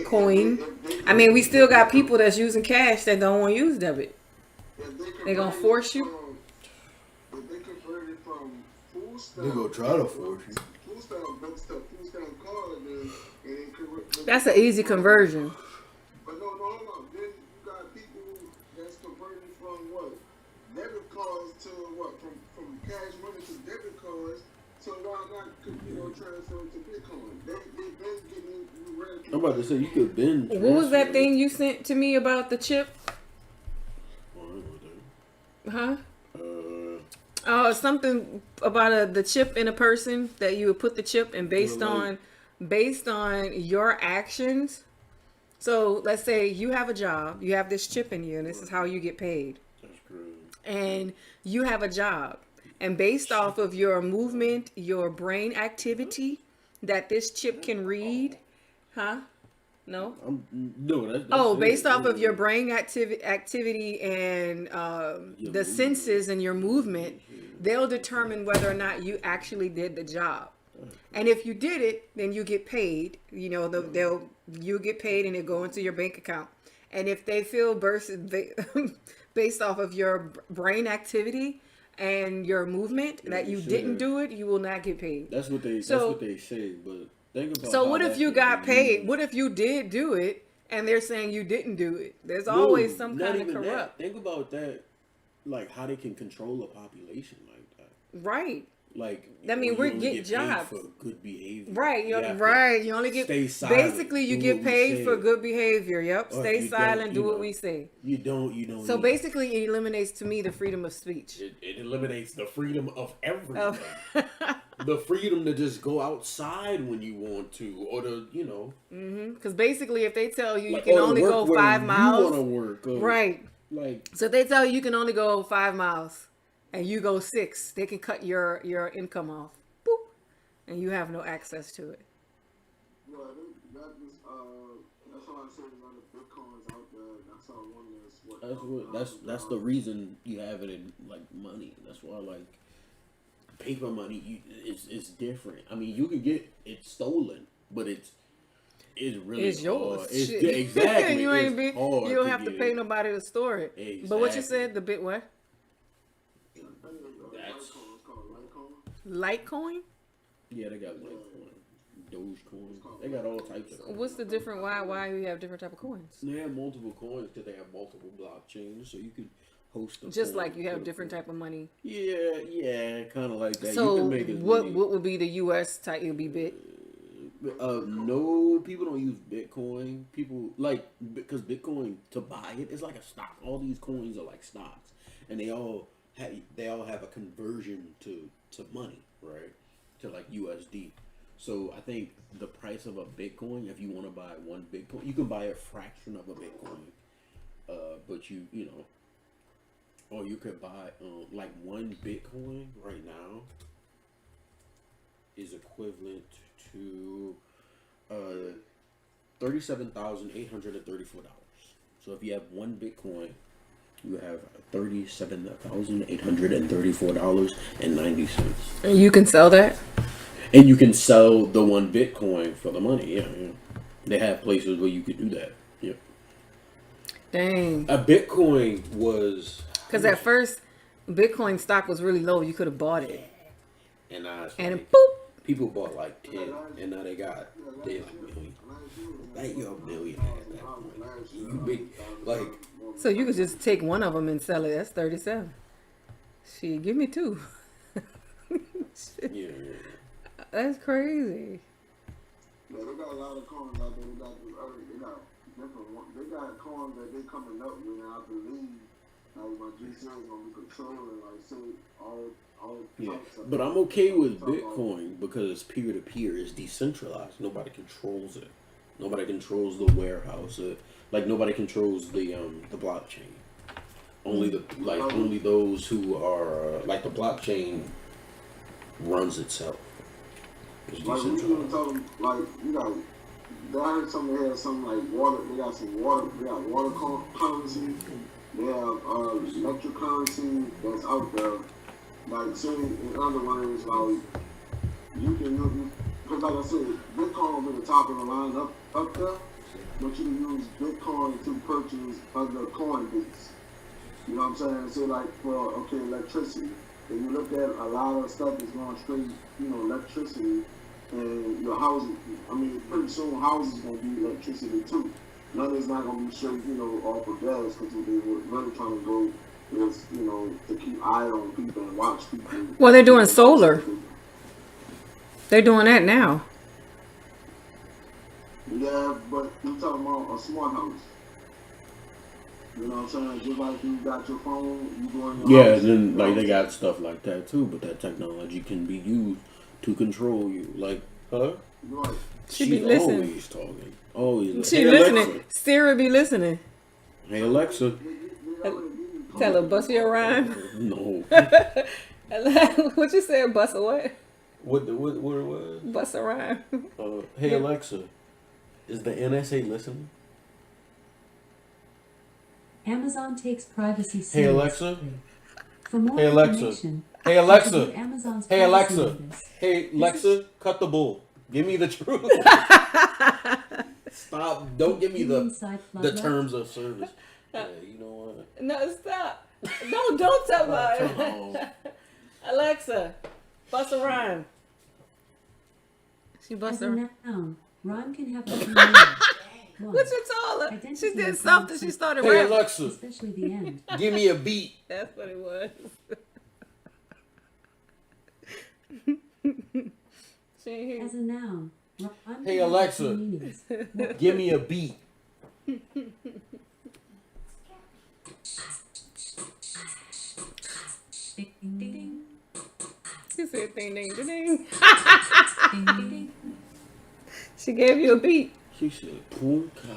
coin? I mean, we still got people that's using cash that don't want to use debit. They gonna force you? If they convert it from food stamp, They gonna try to force you. food stamp books to food stamp card, and then convert. That's an easy conversion. But no, hold on. Then you got people that's converting from what? Debit cards to what? From cash money to debit cards. So why not, transfer it to Bitcoin? They getting you ready. I'm about to say you could bend. What was that thing you sent to me about the chip? Huh? Something about the chip in a person that you would put the chip and based on your actions. So let's say you have a job, you have this chip in you, and this is how you get paid. That's great. And you have a job, and based off of your movement, your brain activity that this chip can read, huh? No. No, that's Based off of your brain activity and the senses and your movement, they'll determine whether or not you actually did the job. And if you did it, then you get paid. You know, you get paid and it go into your bank account. And if they feel based off of your brain activity and your movement that you didn't do it, you will not get paid. That's what they say, but. So what if you got paid? What if you did do it and they're saying you didn't do it? There's always some kind of corrupt. Think about that, like how they can control a population like that. Right. Like I mean, we get jobs for good behavior. Right. You only get stay silent. Basically you get paid for good behavior. Yep. Stay silent. Do what we say. You don't. So basically, it eliminates to me the freedom of speech. It eliminates the freedom of everything. The freedom to just go outside when you want to, or to, Because basically, if they tell you you can only go 5 miles, you want to work, right? Like, so if they tell you can only go 5 miles, and you go 6, they can cut your income off, boop, and you have no access to it. Well, that's why I said there's other Bitcoins out there. That's all one that's the reason you have it in like money. That's why like. Paper money is different. I mean, you can get it stolen, but it's really yours. hard. Exactly. You don't have to pay nobody to store it. Exactly. But what you said, the bit what? That's called Litecoin? yeah, they got Litecoin. Dogecoin. They got all types of coins. What's the different? Why you have different type of coins? They have multiple coins because they have multiple blockchains, so you could host a Just coin like you have for the different coin. type of money. Yeah, kind of like that. So you can make as what many- would be the U.S. type? It would be bit. No, people don't use Bitcoin. People because Bitcoin to buy it is like a stock. All these coins are like stocks, and they all have a conversion to money, right? To like USD. So I think the price of a Bitcoin, if you want to buy one Bitcoin, you can buy a fraction of a Bitcoin. But you know, or you could buy like one Bitcoin right now is equivalent to $37,834. So if you have one Bitcoin, you have $37,834.90. And you can sell that. And you can sell the one Bitcoin for the money. Yeah. They have places where you could do that. Yeah. Dang. A Bitcoin was Because at first, Bitcoin stock was really low. You could have bought it. and now it's And like, boop. people bought like 10, and now they like million. Like you're a millionaire at that point. You big like So you could just take one of them and sell it. That's 37. Shit, give me two. yeah. That's crazy. Yeah, they got a lot of coins out there. They got different ones. They got coins that they coming up with, and I believe like my GC is gonna be controlling, like say all Yeah, types of but I'm okay with Bitcoin because it's peer to peer. It's decentralized. Nobody controls it. Nobody controls the warehouse. Like nobody controls the blockchain. Only those who are like the blockchain runs itself. It's Like we decentralized. even talking like you got. I heard something here, something like water. They got some water. They got water currency. They have electric currency that's out there. Like, so in other words, like you can, because like I said, Bitcoin will be the top of the line up there, but you can use Bitcoin to purchase other Coinbase. You know what I'm saying? So like for electricity, if you look at a lot of stuff is going straight, electricity, and your housing. I mean, pretty soon houses gonna be electricity too. None is not gonna be straight, off of gas because they were really trying to go is, to keep eye on people and watch people. Well, they're doing solar. They're doing that now. Yeah, but you're talking about a smart house. You know what I'm saying? Just like you got your phone, you go in your Yeah, house. then like they got stuff like that too, but that technology can be used to control you. Like, huh? Right. She be She's listening. always talking. Always. She Hey, listening. Alexa. Siri be listening. Hey Alexa. Tell her, bust your rhyme. No. What you said, bust a what? What it was? Bust a rhyme. Hey Alexa, is the NSA listening? Amazon takes privacy Hey seriously. Alexa. For more Hey Alexa. information, Hey Alexa. visit Amazon's Hey privacy Alexa. notice. Hey Alexa, cut the bull. Give me the truth. Stop. Don't give me Inside the Floodlight. terms of service. Yeah, you know what? No, stop. Don't tell her. Come on. Alexa, bust a rhyme. She bust As a a rhyme. noun, rhyme can have a few meanings. One, What you told her? Identity She did and something. concept. She started Hey rapping. Alexa, especially the end. give me a beat. That's what it was. She ain't hear As a noun, rhyme Hey, can have a Alexa. few meanings. Give me a beat. Ding, ding, ding, She said ding ding ding ding. ding, ding, ding. She gave you a beat. She said, "Poom ka,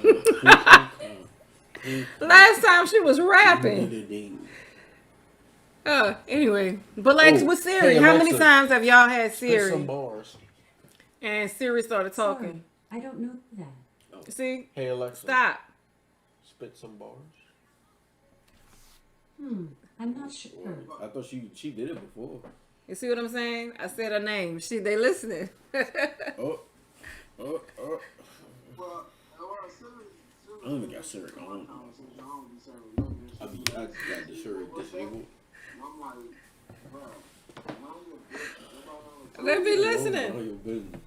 Last time she was rapping. ding." Anyway, but like Oh, with Siri, hey, how many Alexa. times have y'all had Spit some Siri bars. and Siri started talking? Sorry, I don't know that. See, Hey Alexa, stop. spit some bars. I'm not sure. I thought she did it before. You see what I'm saying? I said her name. They listening. Oh. Well, Siri, I don't even got Siri on. I got the Siri disabled. I'm like, bro, They be Mind listening. your business.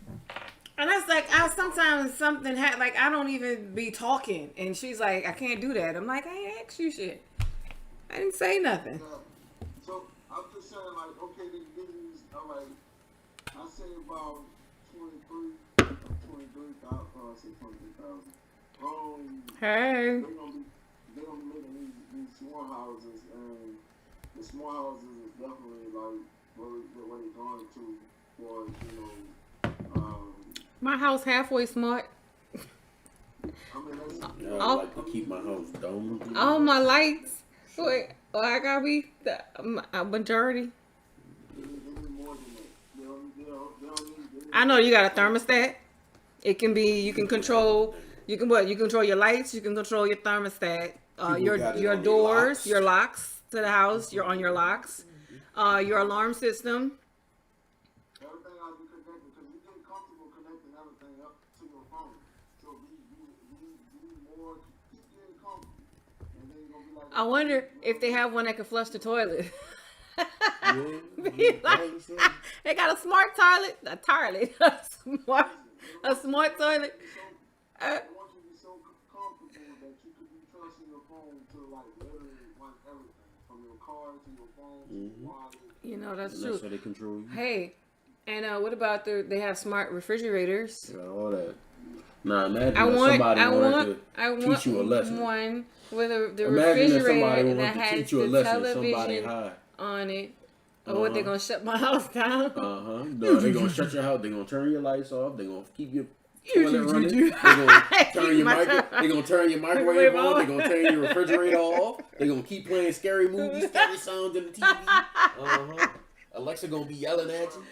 And that's like, I sometimes something like I don't even be talking, and she's like, I can't do that. I'm like, I ain't asked you shit. I didn't say nothing. So I'm just saying, like, okay, they get these. All right, I say about 23,000. I say 23,000. Hey. They gonna be making these small houses, and the small houses is definitely like what they're going to for, you know. My house halfway smart. I mean, that's, I like to keep my house domed. All my lights. Wait, I gotta be a majority. they need more than that. They don't need. I know you got a thermostat. It can be, you can control. You can what? You control your lights. You can control your thermostat. People got it Your on their doors, locks. your locks to the house. You're on your locks. Your alarm system. Everything I'll be connected because you get comfortable connecting everything up to your phone. So we more keep getting comfortable, and then you're gonna be like. I wonder if they have one that can flush the toilet. They got a smart toilet, a smart toilet. I want you to be so comfortable that you could be trusting your phone to like literally like everything from your car to your phone to your wallet. You know, that's And true. that's how they control you. Hey, and what about they have smart refrigerators? You got all that. Now imagine I that want, somebody I wanted want, to I teach want you a lesson. one with the Imagine if somebody refrigerator wanted that to has teach you a the lesson. Somebody television high. on it. Or what, they gonna shut my house down? No, they gonna shut your house. They gonna turn your lights off. They gonna keep your toilet running. They gonna turn your They gonna turn your microwave on. They gonna turn your refrigerator off. They gonna keep playing scary movies, scary sounds in the TV. Alexa gonna be yelling at you.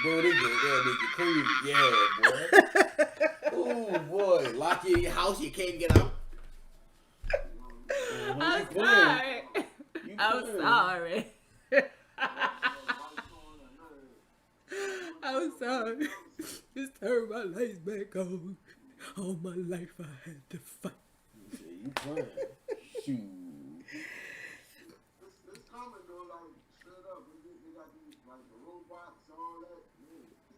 Boy, they'll make you crazy. Yeah, boy. Oh boy, lock you in your house. You can't get out. I'm sorry. I'm sorry. I'm sorry. Just turn my lights back on. All my life I had to fight. You playing? Shoot. It's coming though, like straight up. They got these like the robots, all that.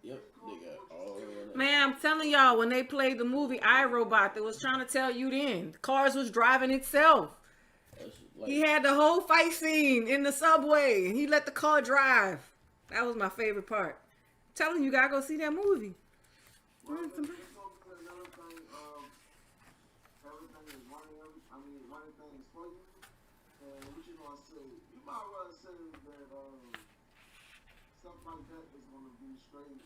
Yep, they got all that. Man, I'm telling y'all, when they played the movie iRobot, they was trying to tell you then. Cars was driving itself. Like, He had the whole fight scene in the subway, and he let the car drive. That was my favorite part. I'm telling you, you gotta go see that movie. Well, it's gonna be another thing. Everything is running things for you. And what you gonna say? You might want to say that stuff like that is gonna be straight.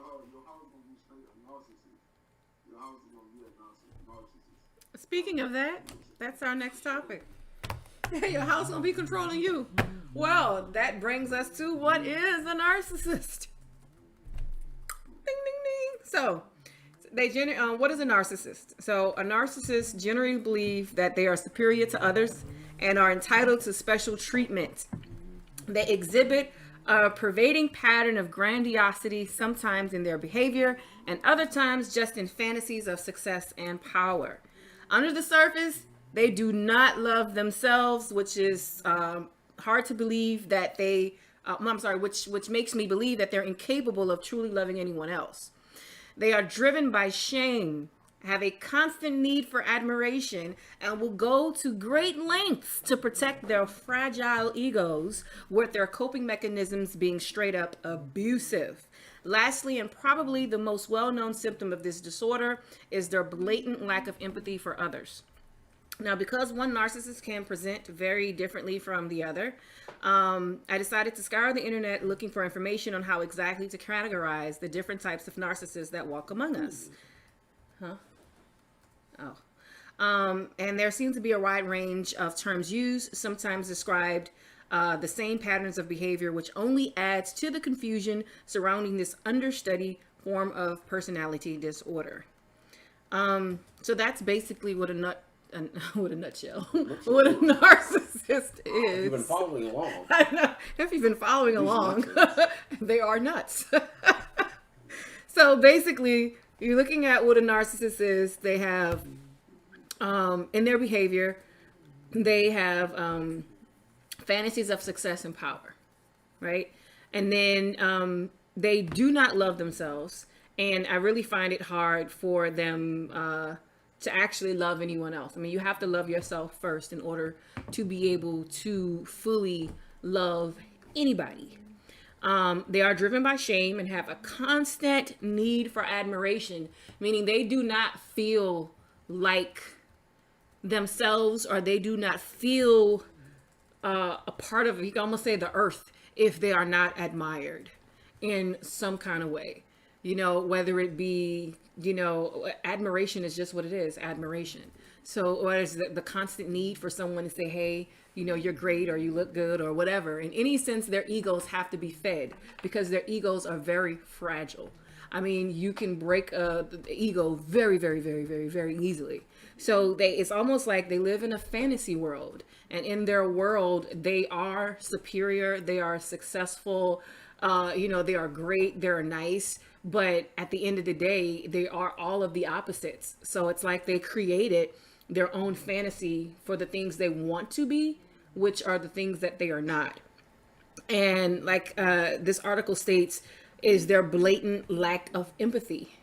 Your house gonna be straight a narcissist. Your house is gonna be a narcissist. Speaking of that, that's our next topic. Your house gonna be controlling you. Well, that brings us to what is a narcissist. Ding, ding, ding. So, what is a narcissist? So, a narcissist generally believe that they are superior to others and are entitled to special treatment. They exhibit a pervading pattern of grandiosity, sometimes in their behavior, and other times just in fantasies of success and power. Under the surface, they do not love themselves, which is hard to believe that which makes me believe that they're incapable of truly loving anyone else. They are driven by shame, have a constant need for admiration, and will go to great lengths to protect their fragile egos, with their coping mechanisms being straight up abusive. Lastly, and probably the most well-known symptom of this disorder, is their blatant lack of empathy for others. Now, because one narcissist can present very differently from the other, I decided to scour the internet looking for information on how exactly to categorize the different types of narcissists that walk among us. And there seems to be a wide range of terms used, sometimes described the same patterns of behavior, which only adds to the confusion surrounding this understudied form of personality disorder. So that's basically what a nutshell, what a narcissist is. You've been following along. I know. If you've been following along, they are nuts. So basically, you're looking at what a narcissist is. They have, in their behavior, they have fantasies of success and power, right? And then they do not love themselves, and I really find it hard for them to actually love anyone else. I mean, you have to love yourself first in order to be able to fully love anybody. They are driven by shame and have a constant need for admiration, meaning they do not feel like themselves, or they do not feel a part of, you can almost say, the earth, if they are not admired in some kind of way. You know, whether it be, you know, admiration is just what it is, admiration. So what is the constant need for someone to say, hey, you know, you're great, or you look good, or whatever. In any sense, their egos have to be fed, because their egos are very fragile. I mean, you can break the ego very, very, very, very, very easily. So it's almost like they live in a fantasy world, and in their world, they are superior, they are successful, you know, they are great, they're nice. But at the end of the day, they are all of the opposites. So it's like they created their own fantasy for the things they want to be, which are the things that they are not. And like this article states, is their blatant lack of empathy.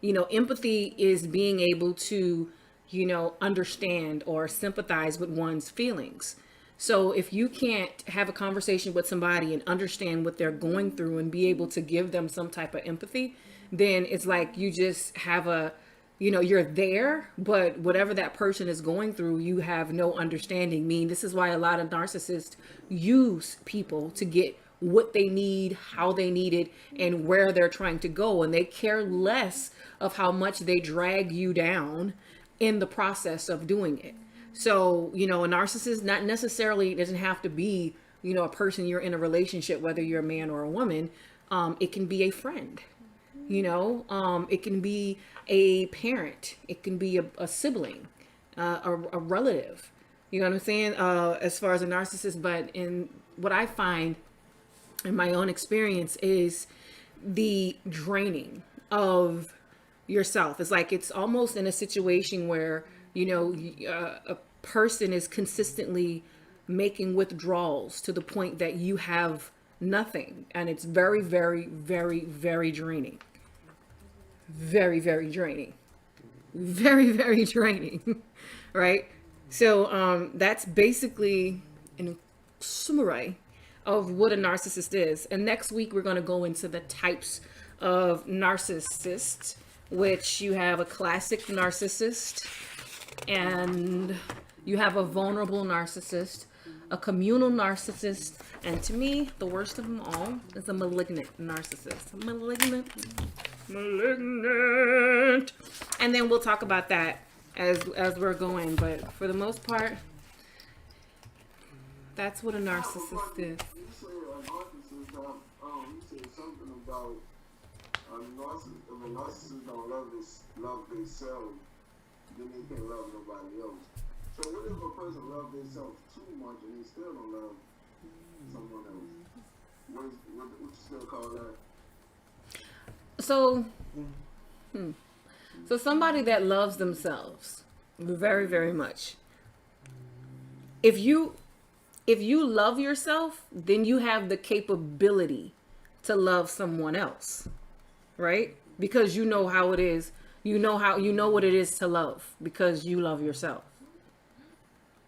You know, empathy is being able to, you know, understand or sympathize with one's feelings. So if you can't have a conversation with somebody and understand what they're going through and be able to give them some type of empathy, then it's like you just have a, you know, you're there, but whatever that person is going through, you have no understanding. I mean, this is why a lot of narcissists use people to get what they need, how they need it, and where they're trying to go. And they care less of how much they drag you down in the process of doing it. So, you know, a narcissist not necessarily doesn't have to be, you know, a person you're in a relationship, whether you're a man or a woman. It can be a friend, you know, it can be a parent, it can be a sibling, a relative, you know what I'm saying? As far as a narcissist. But in what I find in my own experience is the draining of yourself. It's like, it's almost in a situation where, you know, a person is consistently making withdrawals to the point that you have nothing. And it's very, very, very, very draining. Very, very draining. Very, very draining. Right? So that's basically in summary of what a narcissist is. And next week, we're going to go into the types of narcissists, which you have a classic narcissist, and you have a vulnerable narcissist, a communal narcissist, and to me, the worst of them all is a malignant narcissist. Malignant. And then we'll talk about that as we're going. But for the most part, that's what a narcissist is. You say a narcissist, you said something about if a narcissist don't love themselves, then they can't love nobody else. So what if a person loves themselves too much and they still don't love someone else? What you still call that? So somebody that loves themselves very, very much. If you love yourself, then you have the capability to love someone else, right? Because you know how it is. You know what it is to love because you love yourself.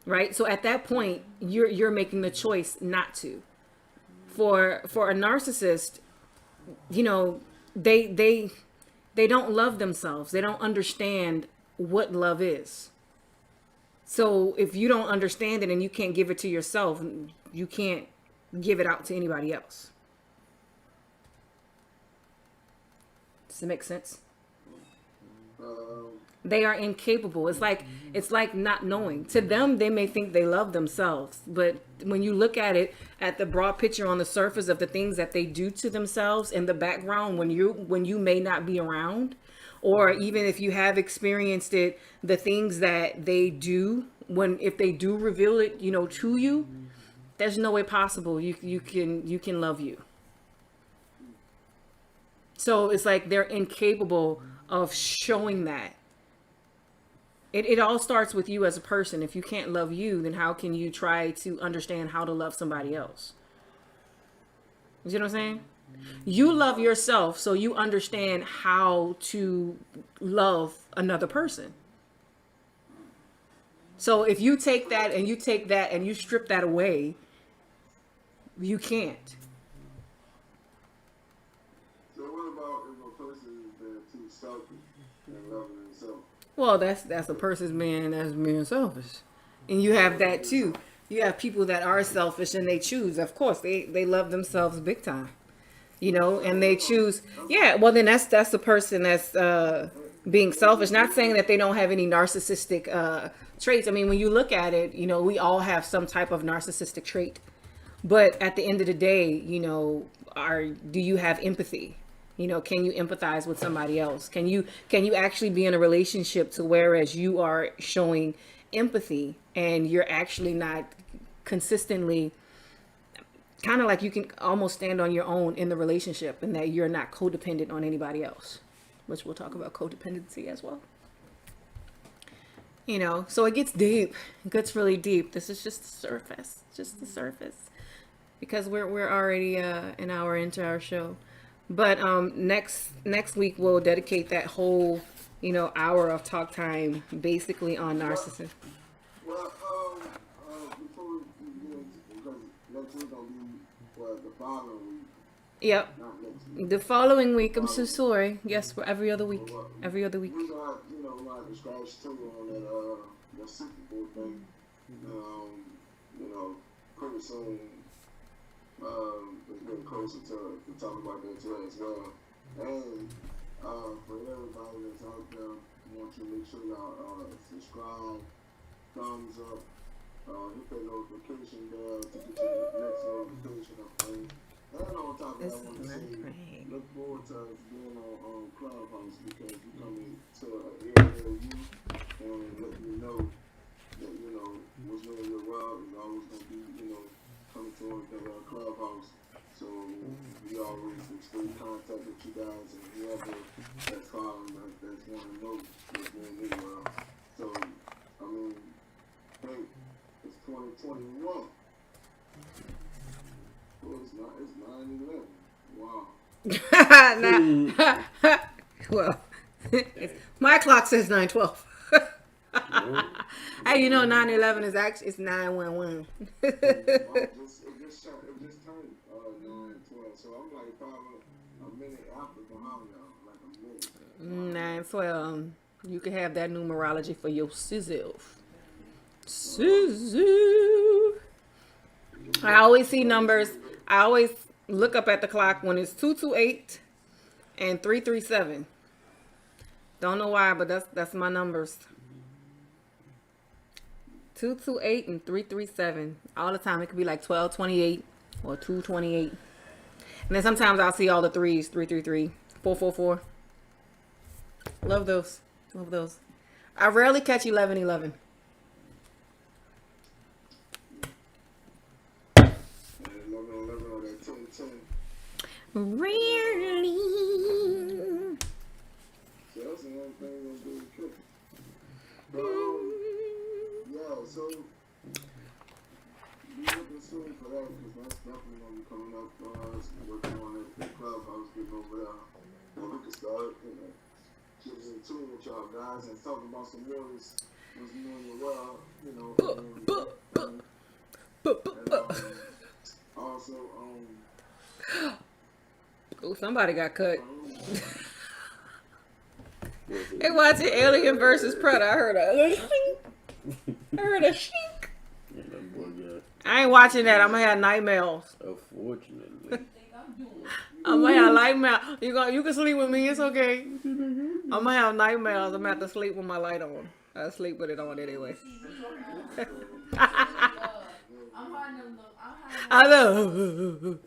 Right? So at that point, you're making the choice not to. For a narcissist, you know, they don't love themselves. They don't understand what love is. So if you don't understand it and you can't give it to yourself, you can't give it out to anybody else. Does it make sense? They are incapable. It's like not knowing. To them, they may think they love themselves, but when you look at it at the broad picture on the surface of the things that they do to themselves in the background when you may not be around, or even if you have experienced it, the things that they do if they do reveal it, you know, to you, there's no way possible you can love you. So it's like they're incapable of showing that. It all starts with you as a person. If you can't love you, then how can you try to understand how to love somebody else? You see what I'm saying? You love yourself, so you understand how to love another person. So if you take that and you strip that away, you can't. So what about if a person is being too selfish and loving himself? Well, that's a person's being selfish, and you have that too. You have people that are selfish and they choose. Of course, they love themselves big time, and they choose. Yeah, well then that's the person that's being selfish. Not saying that they don't have any narcissistic traits. I mean, when you look at it, we all have some type of narcissistic trait. But at the end of the day, do you have empathy? Can you empathize with somebody else? Can you actually be in a relationship to whereas you are showing empathy and you're actually not consistently kind of like you can almost stand on your own in the relationship and that you're not codependent on anybody else, which we'll talk about codependency as well. So it gets deep. It gets really deep. This is just the surface, because we're already an hour into our show. But next week we'll dedicate that whole hour of talk time basically on narcissism. Well, before we get into, because next week gonna be the following week. Yep. Not next week. The following week, I'm so sorry. Yes, we're every other week. Every other week. We gonna have to scratch too on that Super Bowl thing. Pretty soon. It's getting closer to talk about that today as well. And for everybody that's out there, I want you to make sure y'all subscribe, thumbs up, hit that notification bell to get your next notification of things. And on top of that, I want to say, look forward to us being on Clubhouse, because we coming to an area near you and let you know that, what's really your world is always going to be, coming to the Clubhouse. So we always stay in contact with you guys and whoever that's following us, that's want to know what's going on in the world. So, I mean, hey, it's 2021. Well, it's 9/11. Wow. Well, my clock says 9:12. Hey, 9/11 is actually it's 9/11. It just turned 9/12. So I'm like probably a minute after behind y'all, like a minute. 9/12. You can have that numerology for yourself. Sizzle. I always see numbers. I always look up at the clock when it's 228 and 337. Don't know why, but that's my numbers. 228 and 337 all the time. It could be like 1228 or 228. And then sometimes I'll see all the threes, 333, 444. Love those. I rarely catch 1111. Rarely. So that's another thing we'll do with cooking. Yeah, so be looking soon for that, because that's definitely going to be coming up for us. Working on the Clubhouse, getting over there. And we can start, getting in tune with y'all guys and talking about some words what's new in the world, also, oh, somebody got cut. They watching Alien versus Predator. I heard a shink. I ain't watching that. I'm gonna have nightmares. Unfortunately. I'm gonna have nightmares. You can sleep with me. It's okay. I'm gonna have nightmares. I'm gonna have to sleep with my light on. I sleep with it on anyway. I know.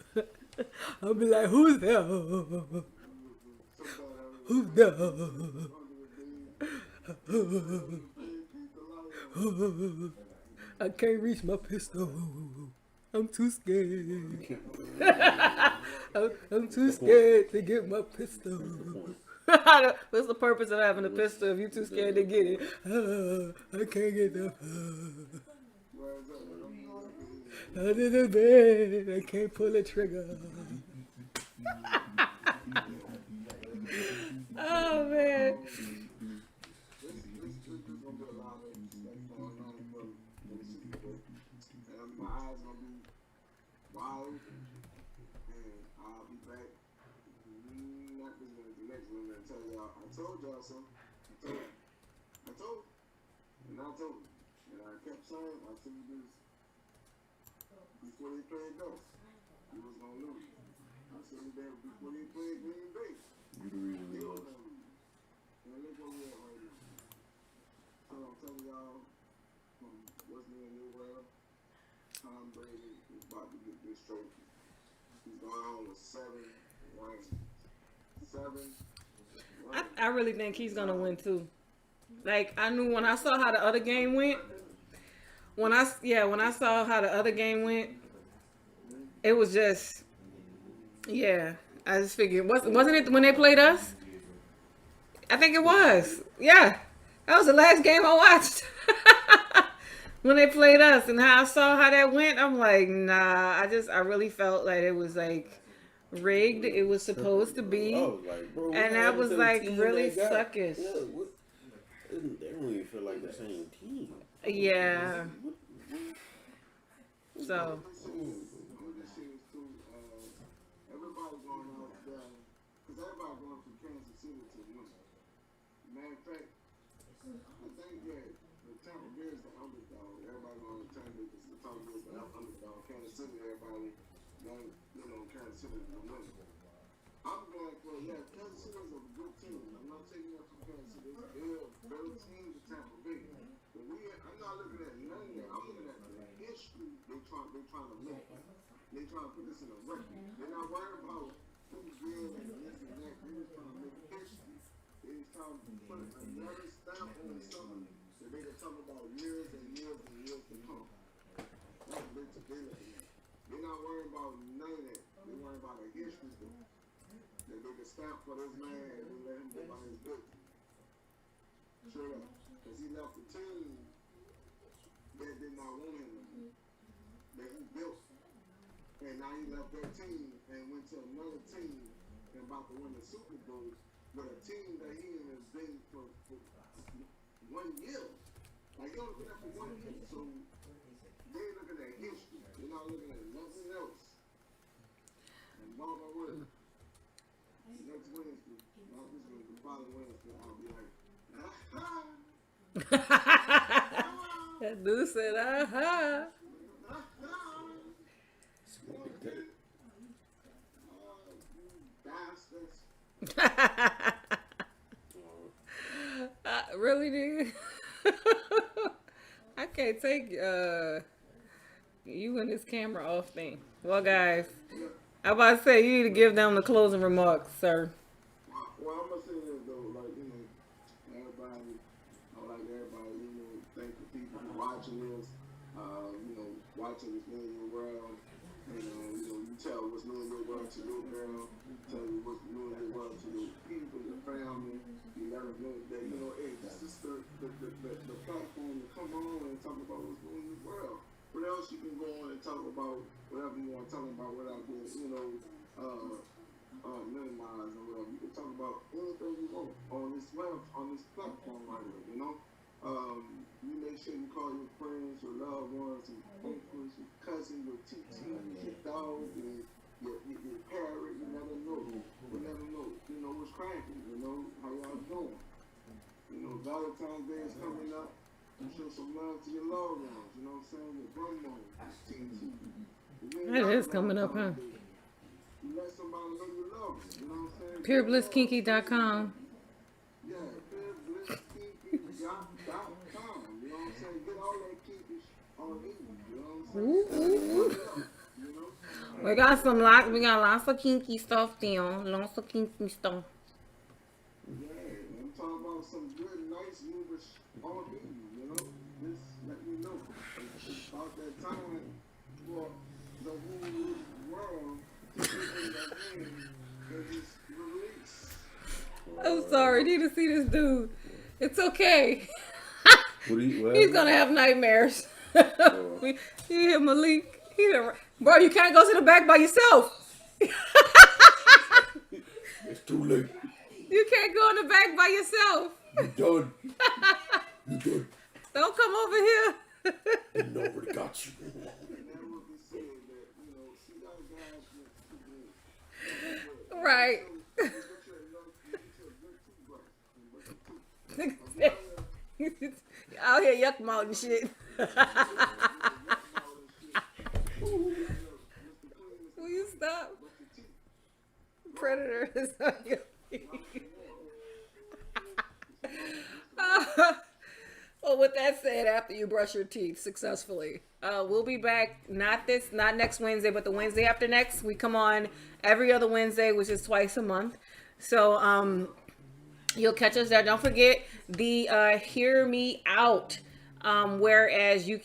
I'll be like, who's there? Who's there? I can't reach my pistol. I'm too scared. I'm too scared to get my pistol. What's the purpose of having a pistol if you're too scared to get it? I can't get that. Under the bed, I can't pull the trigger. Oh man. This gonna be a lot of stuff going on for the Super Bowl. And my eyes gonna be wide open. And I'll be back. Not this one, the next one and tell y'all. I told y'all something. I told. And I told. And I kept saying, I said this before they played us. He was gonna lose. I said that before they played Green Bay. You the reason we They was lost. gonna lose. And look where we at right now. So I'm telling y'all, from what's new in the world, Tom Brady is about to get this trophy. He's going on with 7 rings. 7 rings. I really think he's gonna win too. Like I knew when I saw how the other game went. When I saw how the other game went, it was just, yeah. I just figured, wasn't it when they played us? I think it was. Yeah, that was the last game I watched when they played us, and how I saw how that went. I'm like, nah. I really felt like it was like rigged. It was supposed to be, I was like, bro, and that was like really suckish. Yeah, they don't even feel like the same team. Yeah. So. Everybody going out there, because everybody going from Kansas City to win. Matter of fact, I think that the Tampa Bay is the underdog. Everybody going to Tampa Bay because the Tampa Bay is the underdog. Kansas City, everybody going, Kansas City is the winner. I'm going for, Kansas City is a good team. I'm not taking that from Kansas City. They're a better team than Tampa Bay. But I'm not looking at none of that. I'm looking at the history they're trying to make. They're trying to put this in a record. They're not worried about who's good and this and that. They're just trying to make history. They're just trying to put another stamp on something that they can talk about years and years and years to come. That's what they're looking at. They're not worried about none of that. They're worried about a history that they can stamp for this man and they let him go by his business. Sure, because he left the team that did not want him, that he built. And now he left that team and went to another team and about to win the Super Bowl with a team that he has been for 1 year. Like, he only been there for 1 year. So they're looking at history. They're not looking at nothing else. And mark my word, next Wednesday, not this Wednesday, the following Wednesday, I'll be like, That dude said, aha. Really, dude? I can't take you and this camera off thing. Well, guys, I'm about to say you need to give them the closing remarks, sir. Well, I'm gonna say this though, like, everybody, thank the people for watching this, watching this new in your world, and you tell what's new in your world to your girl, tell you what's new in your world to your people, your family, you let them know that, hey, this is the platform to come on and talk about what's new in your world. What else you can go on and talk about, whatever you want to talk about without being, minimize or whatever. You can talk about anything you want on this platform right here, You make sure you call your friends, your loved ones, your uncles, your cousins, your TT, your dog, and your parrot. You never know. What's cracking, how y'all doing. Valentine's Day is coming up. You show some love to your loved ones, you know what I'm saying? Your grandma, TT. That is coming up, huh? You let somebody know you love them, you know what I'm saying? PureBlissKinky.com. Yeah, PureBlissKinky.com. You know what I'm saying? Get all that kinky on me, you know what I'm saying? We got lots of kinky stuff there. Lots of kinky stuff. Yeah, I'm talking about some good, nice movies on me, Just let me know. It's about that time for the whole world to get in the hand and just release. I'm sorry, I need to see this dude. It's okay. What He's gonna have nightmares. You hear Malik? Bro, you can't go to the back by yourself. too late. You can't go in the back by yourself. You done. You done. Don't come over here. And nobody got you. And that would be saying that, you know, she got guys with 2 Right. Out here yuck mouth and shit. Will you stop? Predator is on your feet. Well, with that said, after you brush your teeth successfully, we'll be back not next Wednesday, but the Wednesday after next. We come on every other Wednesday, which is twice a month. So you'll catch us there. Don't forget the Hear Me Out. Whereas you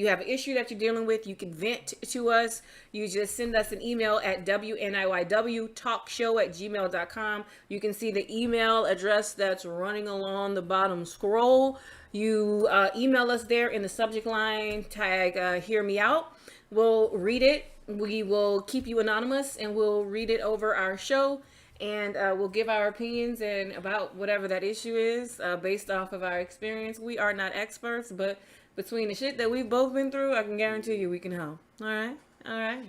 have an issue that you're dealing with, you can vent to us. You just send us an email at wniywtalkshow@gmail.com. You can see the email address that's running along the bottom scroll. You email us there in the subject line, tag Hear Me Out. We'll read it. We will keep you anonymous and we'll read it over our show. And we'll give our opinions and about whatever that issue is based off of our experience. We are not experts, but between the shit that we've both been through, I can guarantee you we can help. All right.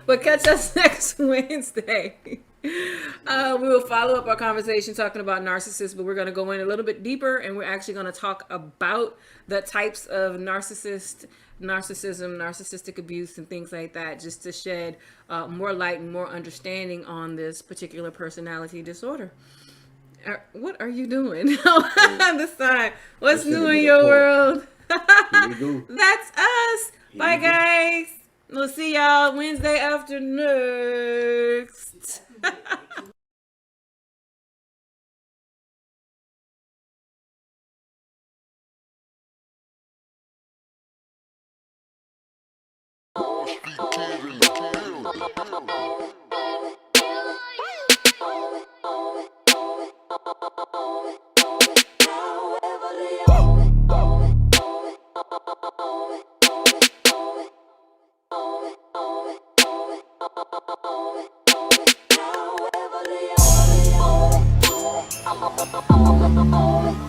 But catch us next Wednesday. We will follow up our conversation talking about narcissists, but we're going to go in a little bit deeper, and we're actually going to talk about the types of narcissism, narcissistic abuse, and things like that, just to shed more light and more understanding on this particular personality disorder. What are you doing this time? What's new in your world? That's us. Bye, guys. We'll see y'all Wednesday after next. However they are.